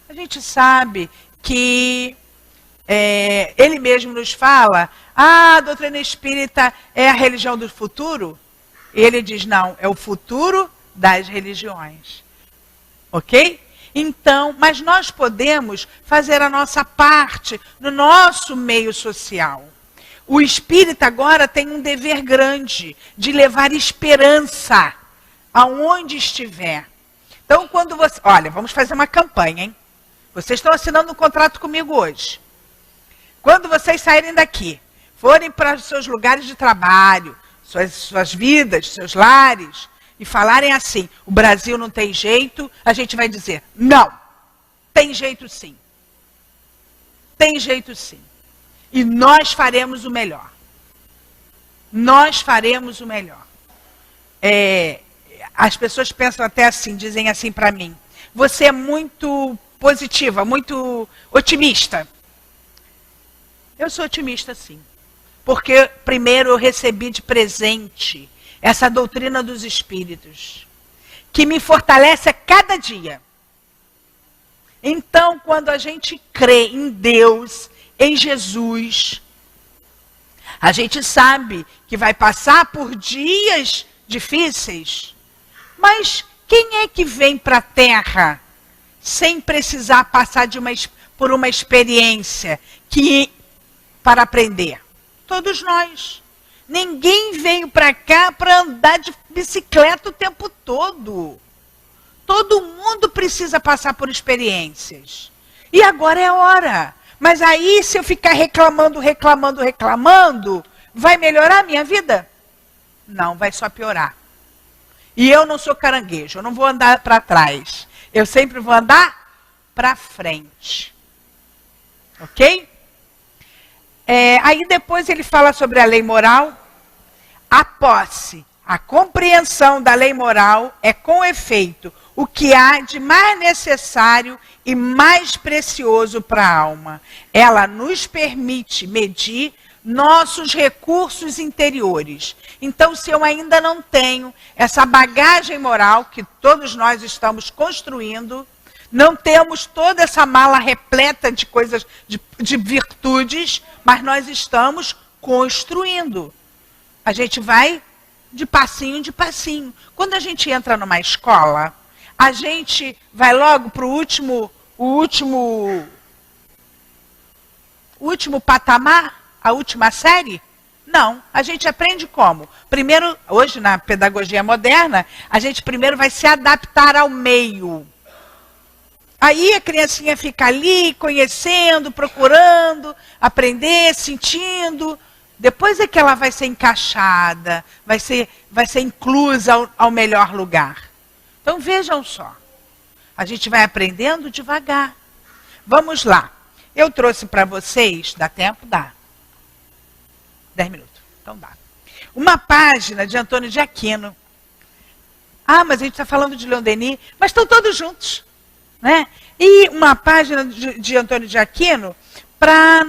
A gente sabe que ele mesmo nos fala, a doutrina espírita é a religião do futuro? E ele diz, não, é o futuro das religiões. Ok? Então, mas nós podemos fazer a nossa parte no nosso meio social. O espírita agora tem um dever grande de levar esperança aonde estiver. Então, quando você... Olha, vamos fazer uma campanha, hein? Vocês estão assinando um contrato comigo hoje. Quando vocês saírem daqui, forem para os seus lugares de trabalho, suas vidas, seus lares, e falarem assim, o Brasil não tem jeito, a gente vai dizer, não, tem jeito sim. Tem jeito sim. E nós faremos o melhor. Nós faremos o melhor. As pessoas pensam até assim, dizem assim para mim, você é muito positiva, muito otimista. Eu sou otimista sim. Porque primeiro eu recebi de presente essa doutrina dos espíritos, que me fortalece a cada dia. Então, quando a gente crê em Deus, em Jesus, a gente sabe que vai passar por dias difíceis, mas quem é que vem para a Terra sem precisar passar por uma experiência para aprender? Todos nós. Ninguém veio para cá para andar de bicicleta o tempo todo. Todo mundo precisa passar por experiências. E agora é hora. Mas aí, se eu ficar reclamando, vai melhorar a minha vida? Não, vai só piorar. E eu não sou caranguejo, eu não vou andar para trás. Eu sempre vou andar para frente. Ok? Aí depois ele fala sobre a lei moral. A posse, a compreensão da lei moral é com efeito o que há de mais necessário e mais precioso para a alma. Ela nos permite medir nossos recursos interiores. Então, se eu ainda não tenho essa bagagem moral que todos nós estamos construindo, não temos toda essa mala repleta de coisas, de virtudes, mas nós estamos construindo. A gente vai de passinho em passinho. Quando a gente entra numa escola, a gente vai logo para o último patamar, a última série? Não, a gente aprende como? Primeiro, hoje na pedagogia moderna, a gente primeiro vai se adaptar ao meio. Aí a criancinha fica ali, conhecendo, procurando, aprender, sentindo. Depois é que ela vai ser encaixada, vai ser inclusa ao melhor lugar. Então vejam só, a gente vai aprendendo devagar. Vamos lá, eu trouxe para vocês, dá tempo? Dá. 10 minutos, então dá. Uma página de Antônio de Aquino. Ah, mas a gente está falando de Leon Denis, mas estão todos juntos. Né? E uma página de Antônio de Aquino para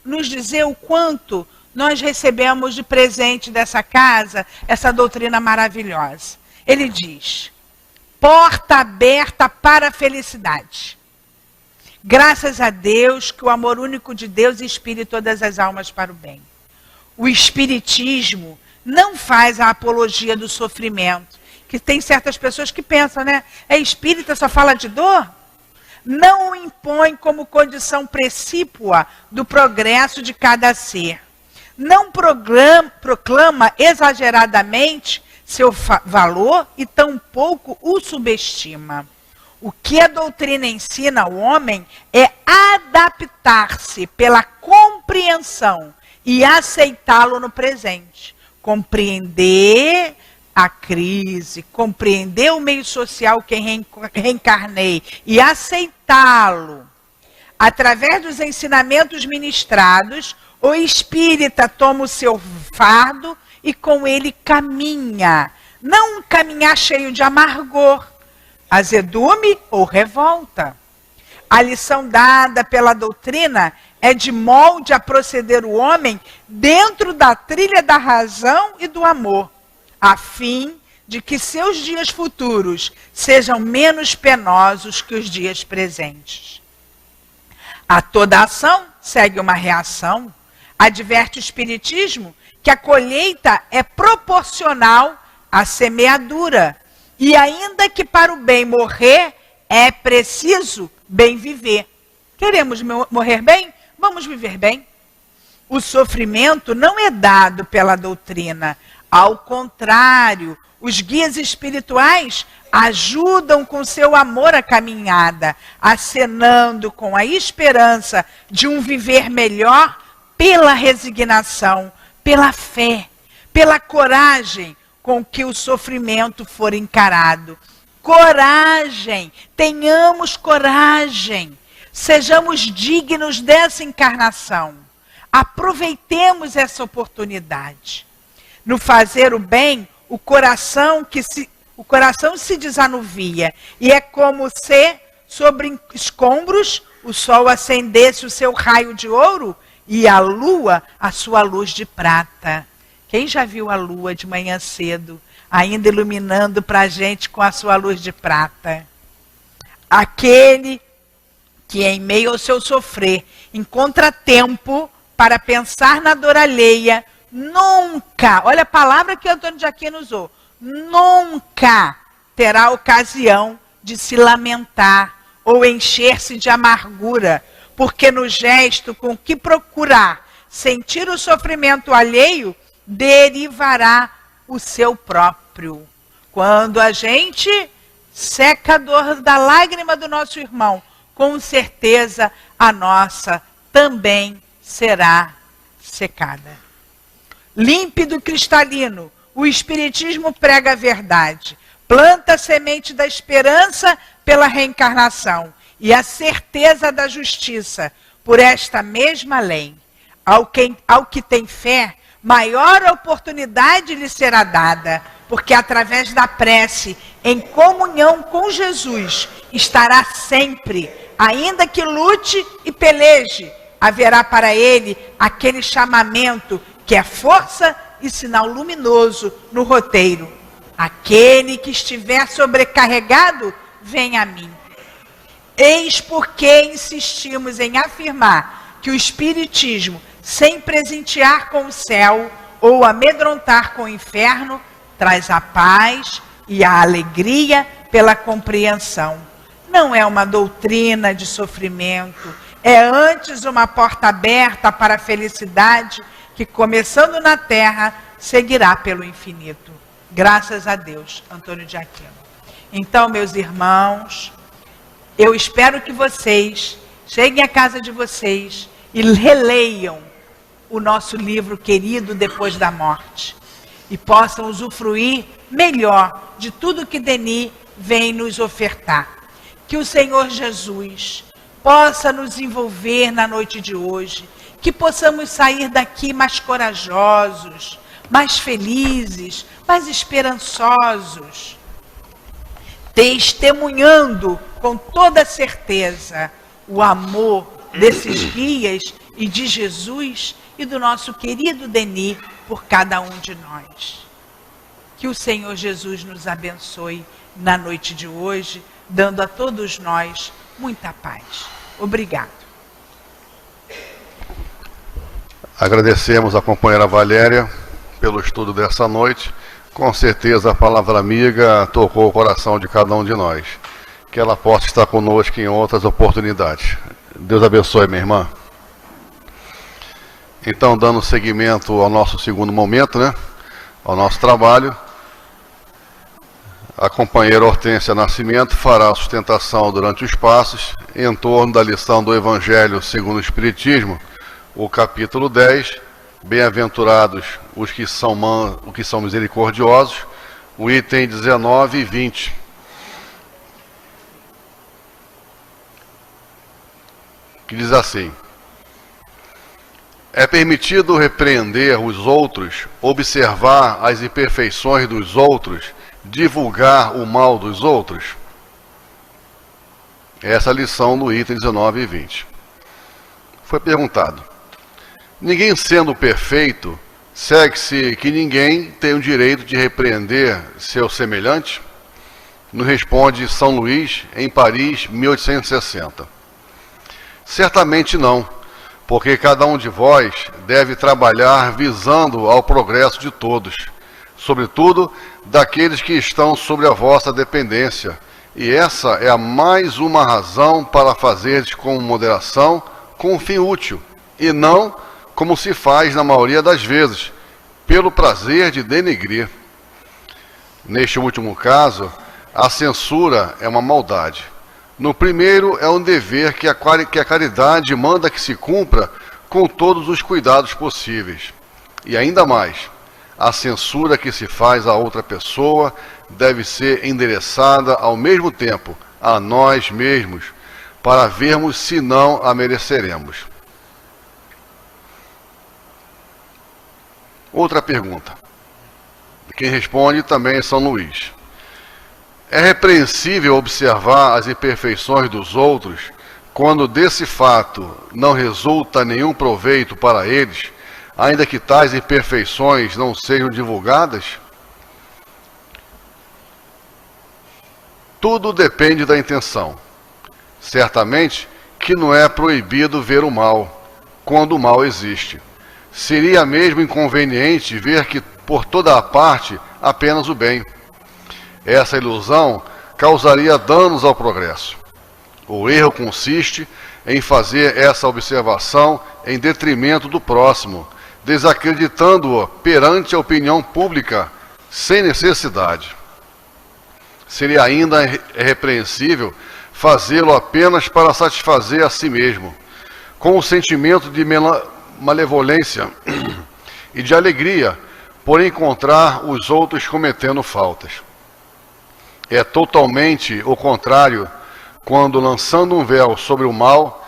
nos dizer o quanto nós recebemos de presente dessa casa, essa doutrina maravilhosa. Ele diz: porta aberta para a felicidade. Graças a Deus que o amor único de Deus inspire todas as almas para o bem. O Espiritismo não faz a apologia do sofrimento, que tem certas pessoas que pensam, né? É espírita, só fala de dor? Não o impõe como condição precípua do progresso de cada ser. Não proclama exageradamente seu valor e tampouco o subestima. O que a doutrina ensina ao homem é adaptar-se pela compreensão e aceitá-lo no presente. Compreender a crise, compreender o meio social que reencarnei e aceitá-lo. Através dos ensinamentos ministrados, o espírita toma o seu fardo e com ele caminha. Não caminhar cheio de amargor, azedume ou revolta. A lição dada pela doutrina é de molde a proceder o homem dentro da trilha da razão e do amor, a fim de que seus dias futuros sejam menos penosos que os dias presentes. A toda ação segue uma reação. Adverte o Espiritismo que a colheita é proporcional à semeadura. E ainda que para o bem morrer, é preciso bem viver. Queremos morrer bem? Vamos viver bem. O sofrimento não é dado pela doutrina. Ao contrário, os guias espirituais ajudam com seu amor a caminhada, acenando com a esperança de um viver melhor pela resignação, pela fé, pela coragem com que o sofrimento for encarado. Coragem, tenhamos coragem, sejamos dignos dessa encarnação. Aproveitemos essa oportunidade. No fazer o bem, o coração se desanuvia, e é como se, sobre escombros, o sol acendesse o seu raio de ouro e a lua a sua luz de prata. Quem já viu a lua de manhã cedo, ainda iluminando para a gente com a sua luz de prata? Aquele que em meio ao seu sofrer encontra tempo para pensar na dor alheia, nunca, olha a palavra que Antônio de Aquino usou, nunca terá ocasião de se lamentar ou encher-se de amargura, porque no gesto com que procurar sentir o sofrimento alheio, derivará o seu próprio. Quando a gente seca a dor da lágrima do nosso irmão, com certeza a nossa também será secada. Límpido e cristalino, o Espiritismo prega a verdade, planta a semente da esperança pela reencarnação e a certeza da justiça por esta mesma lei. Ao que tem fé, maior oportunidade lhe será dada, porque através da prece, em comunhão com Jesus, estará sempre, ainda que lute e peleje, haverá para ele aquele chamamento que é força e sinal luminoso no roteiro. Aquele que estiver sobrecarregado, venha a mim. Eis porque insistimos em afirmar que o Espiritismo, sem presentear com o céu ou amedrontar com o inferno, traz a paz e a alegria pela compreensão. Não é uma doutrina de sofrimento, é antes uma porta aberta para a felicidade que, começando na terra, seguirá pelo infinito. Graças a Deus, Antônio de Aquino. Então, meus irmãos, eu espero que vocês cheguem à casa de vocês e releiam o nosso livro querido Depois da Morte e possam usufruir melhor de tudo que Denis vem nos ofertar. Que o Senhor Jesus possa nos envolver na noite de hoje, que possamos sair daqui mais corajosos, mais felizes, mais esperançosos, testemunhando com toda certeza o amor desses guias e de Jesus e do nosso querido Denis por cada um de nós. Que o Senhor Jesus nos abençoe na noite de hoje, dando a todos nós muita paz. Obrigado. Agradecemos a companheira Valéria pelo estudo dessa noite. Com certeza a palavra amiga tocou o coração de cada um de nós. Que ela possa estar conosco em outras oportunidades. Deus abençoe, minha irmã. Então, dando seguimento ao nosso segundo momento, né? Ao nosso trabalho, a companheira Hortência Nascimento fará a sustentação durante os passos em torno da lição do Evangelho segundo o Espiritismo, o capítulo 10, Bem-aventurados os que são misericordiosos, o item 19 e 20. Que diz assim: é permitido repreender os outros, observar as imperfeições dos outros, divulgar o mal dos outros? Essa é a lição do item 19 e 20. Foi perguntado: ninguém sendo perfeito, segue-se que ninguém tem o direito de repreender seu semelhante? Nos responde São Luís, em Paris, 1860. Certamente não, porque cada um de vós deve trabalhar visando ao progresso de todos, sobretudo daqueles que estão sob a vossa dependência, e essa é a mais uma razão para fazeres com moderação, com um fim útil, e não como se faz na maioria das vezes, pelo prazer de denegrir. Neste último caso, a censura é uma maldade. No primeiro, é um dever que a caridade manda que se cumpra com todos os cuidados possíveis. E ainda mais, a censura que se faz a outra pessoa deve ser endereçada ao mesmo tempo a nós mesmos, para vermos se não a mereceremos. Outra pergunta. Quem responde também é São Luís. É repreensível observar as imperfeições dos outros quando desse fato não resulta nenhum proveito para eles, ainda que tais imperfeições não sejam divulgadas? Tudo depende da intenção. Certamente que não é proibido ver o mal, quando o mal existe. Seria mesmo inconveniente ver que por toda a parte apenas o bem. Essa ilusão causaria danos ao progresso. O erro consiste em fazer essa observação em detrimento do próximo, desacreditando-o perante a opinião pública, sem necessidade. Seria ainda repreensível fazê-lo apenas para satisfazer a si mesmo, com o sentimento de malevolência e de alegria por encontrar os outros cometendo faltas. É totalmente o contrário quando, lançando um véu sobre o mal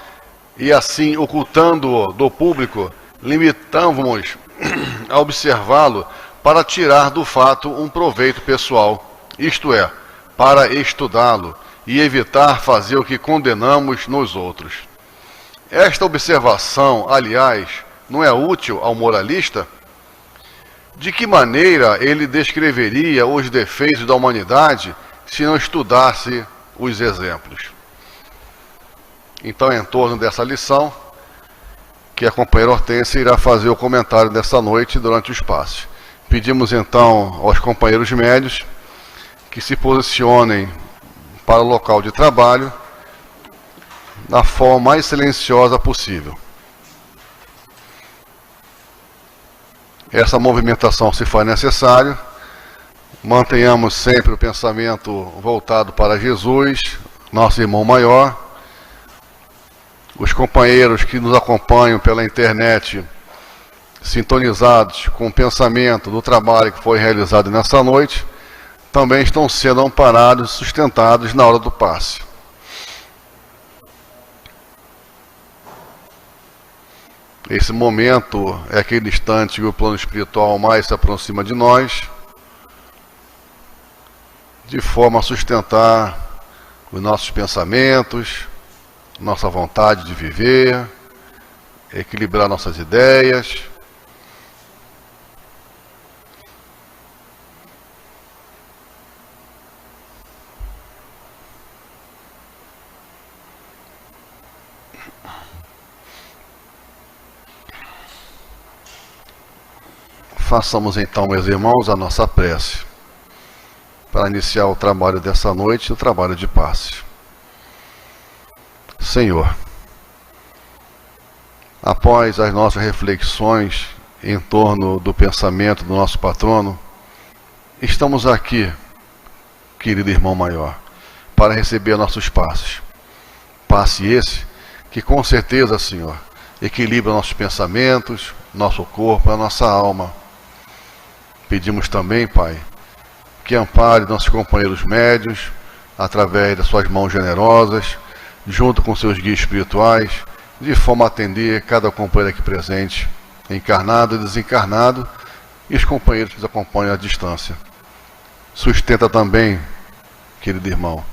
e assim ocultando-o do público, limitamos a observá-lo para tirar do fato um proveito pessoal, isto é, para estudá-lo e evitar fazer o que condenamos nos outros. Esta observação, aliás, não é útil ao moralista? De que maneira ele descreveria os defeitos da humanidade se não estudasse os exemplos? Então, em torno dessa lição, que a companheira Hortência irá fazer o comentário dessa noite durante os passos. Pedimos então aos companheiros médios que se posicionem para o local de trabalho da forma mais silenciosa possível. Essa movimentação se faz necessário. Mantenhamos sempre o pensamento voltado para Jesus, nosso irmão maior. Os companheiros que nos acompanham pela internet, sintonizados com o pensamento do trabalho que foi realizado nessa noite, também estão sendo amparados e sustentados na hora do passe. Esse momento é aquele instante que o plano espiritual mais se aproxima de nós, de forma a sustentar os nossos pensamentos, nossa vontade de viver, equilibrar nossas ideias. Façamos então, meus irmãos, a nossa prece para iniciar o trabalho dessa noite, o trabalho de passe. Senhor, após as nossas reflexões em torno do pensamento do nosso patrono, estamos aqui, querido irmão maior, para receber nossos passes. Passe esse que com certeza, Senhor, equilibra nossos pensamentos, nosso corpo, a nossa alma. Pedimos também, Pai, que ampare nossos companheiros médios, através das suas mãos generosas, junto com seus guias espirituais, de forma a atender cada companheiro aqui presente, encarnado e desencarnado, e os companheiros que nos acompanham à distância. Sustenta também, querido irmão,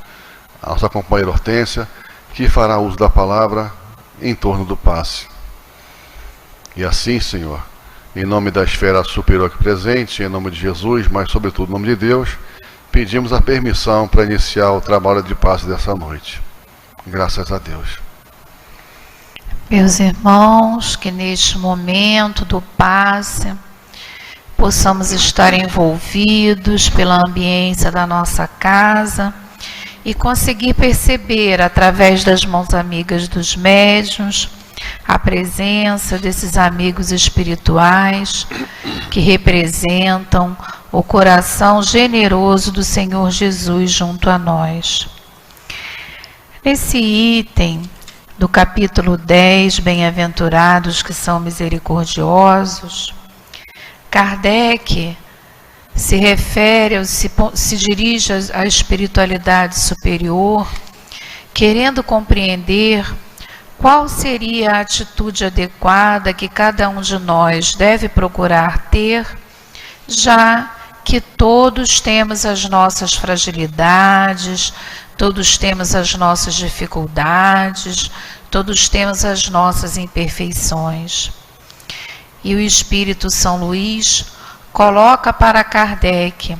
a nossa companheira Hortência, que fará uso da palavra em torno do passe. E assim, Senhor, em nome da esfera superior aqui presente, em nome de Jesus, mas sobretudo em nome de Deus, pedimos a permissão para iniciar o trabalho de passe dessa noite. Graças a Deus. Meus irmãos, que neste momento do passe possamos estar envolvidos pela ambiência da nossa casa e conseguir perceber através das mãos amigas dos médiuns a presença desses amigos espirituais que representam o coração generoso do Senhor Jesus junto a nós. Nesse item do capítulo 10, Bem-aventurados que são misericordiosos, Kardec se refere, se dirige à espiritualidade superior, querendo compreender qual seria a atitude adequada que cada um de nós deve procurar ter, já que todos temos as nossas fragilidades, todos temos as nossas dificuldades, todos temos as nossas imperfeições. E o Espírito São Luís coloca para Kardec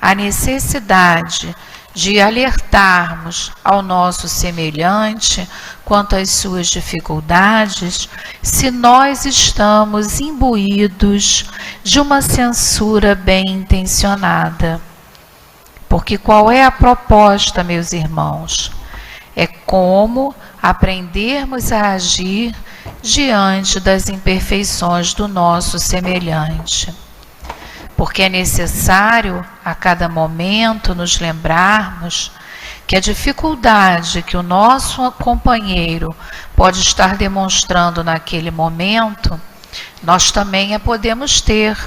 a necessidade de alertarmos ao nosso semelhante quanto às suas dificuldades, se nós estamos imbuídos de uma censura bem intencionada. Porque qual é a proposta, meus irmãos? É como aprendermos a agir diante das imperfeições do nosso semelhante. Porque é necessário, a cada momento, nos lembrarmos que a dificuldade que o nosso companheiro pode estar demonstrando naquele momento, nós também a podemos ter.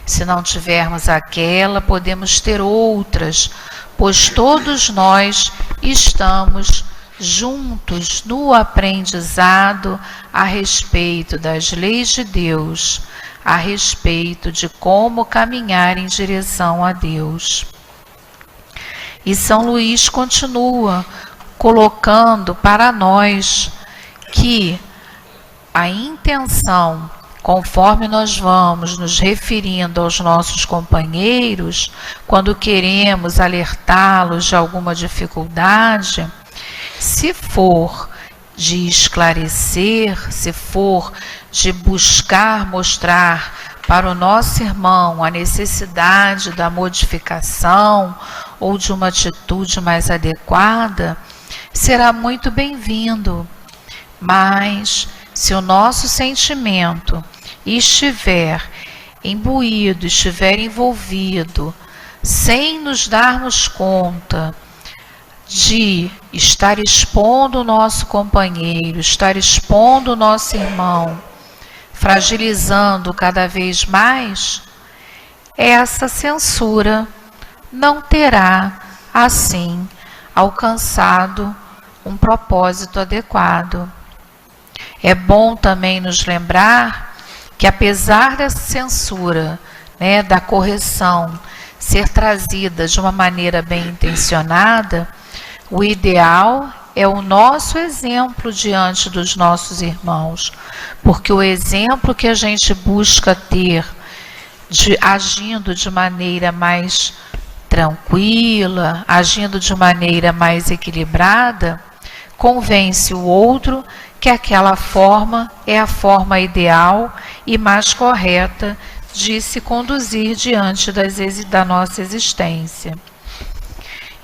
Se não tivermos aquela, podemos ter outras, pois todos nós estamos juntos no aprendizado a respeito das leis de Deus, a respeito de como caminhar em direção a Deus. E São Luís continua colocando para nós que a intenção, conforme nós vamos nos referindo aos nossos companheiros, quando queremos alertá-los de alguma dificuldade, se for de esclarecer, se for de buscar mostrar para o nosso irmão a necessidade da modificação ou de uma atitude mais adequada, será muito bem-vindo. Mas se o nosso sentimento estiver imbuído, estiver envolvido, sem nos darmos conta de estar expondo o nosso companheiro, estar expondo o nosso irmão, fragilizando cada vez mais, essa censura não terá, assim, alcançado um propósito adequado. É bom também nos lembrar que, apesar dessa censura, da correção, ser trazida de uma maneira bem intencionada, o ideal é o nosso exemplo diante dos nossos irmãos, porque o exemplo que a gente busca ter, agindo de maneira mais tranquila, agindo de maneira mais equilibrada, convence o outro que aquela forma é a forma ideal e mais correta de se conduzir diante da nossa existência.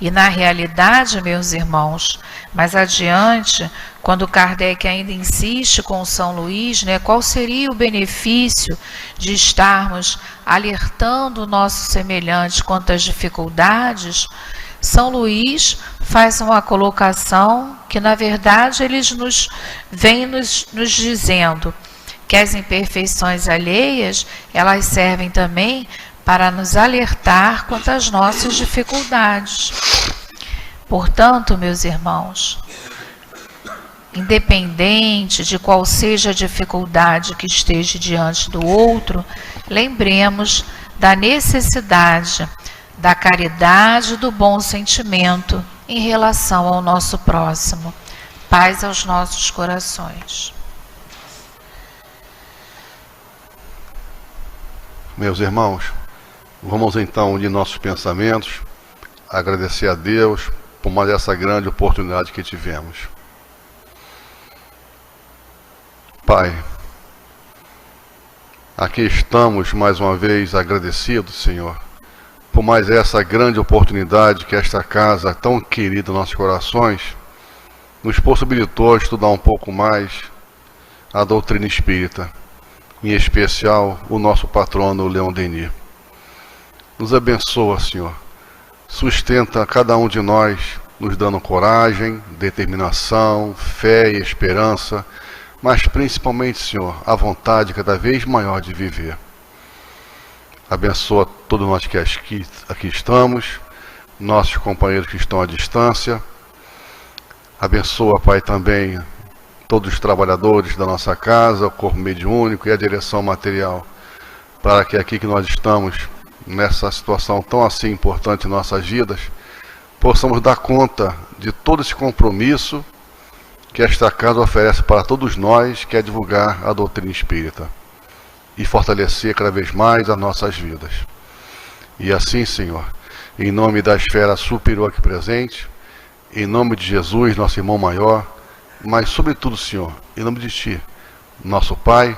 E na realidade, meus irmãos, mais adiante, quando Kardec ainda insiste com São Luís, qual seria o benefício de estarmos alertando o nosso semelhante quanto às dificuldades, São Luís faz uma colocação que, na verdade, eles vem nos dizendo que as imperfeições alheias, elas servem também para nos alertar quanto às nossas dificuldades. Portanto, meus irmãos, independente de qual seja a dificuldade que esteja diante do outro, lembremos da necessidade da caridade e do bom sentimento em relação ao nosso próximo. Paz aos nossos corações. Meus irmãos, vamos então unir nossos pensamentos, agradecer a Deus por mais essa grande oportunidade que tivemos. Pai, aqui estamos mais uma vez agradecidos, Senhor, por mais essa grande oportunidade que esta casa tão querida nos nossos corações nos possibilitou estudar um pouco mais a doutrina espírita, em especial o nosso patrono Leon Denis. Nos abençoa, Senhor, sustenta cada um de nós, nos dando coragem, determinação, fé e esperança, mas principalmente, Senhor, a vontade cada vez maior de viver. Abençoa todos nós que aqui estamos, nossos companheiros que estão à distância. Abençoa, Pai, também todos os trabalhadores da nossa casa, o corpo mediúnico e a direção material, para que aqui que nós estamos, nessa situação tão assim importante em nossas vidas, possamos dar conta de todo esse compromisso que esta casa oferece para todos nós, que é divulgar a doutrina espírita e fortalecer cada vez mais as nossas vidas. E assim, Senhor, em nome da esfera superior aqui presente, em nome de Jesus, nosso irmão maior, mas sobretudo, Senhor, em nome de Ti, nosso Pai,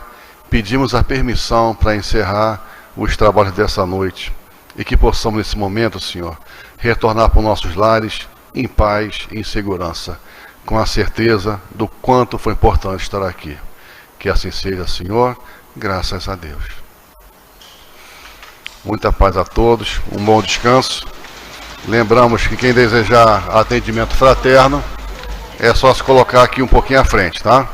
pedimos a permissão para encerrar os trabalhos dessa noite e que possamos nesse momento, Senhor, retornar para os nossos lares em paz e em segurança, com a certeza do quanto foi importante estar aqui. Que assim seja, Senhor, graças a Deus. Muita paz a todos, um bom descanso. Lembramos que quem desejar atendimento fraterno, é só se colocar aqui um pouquinho à frente, tá?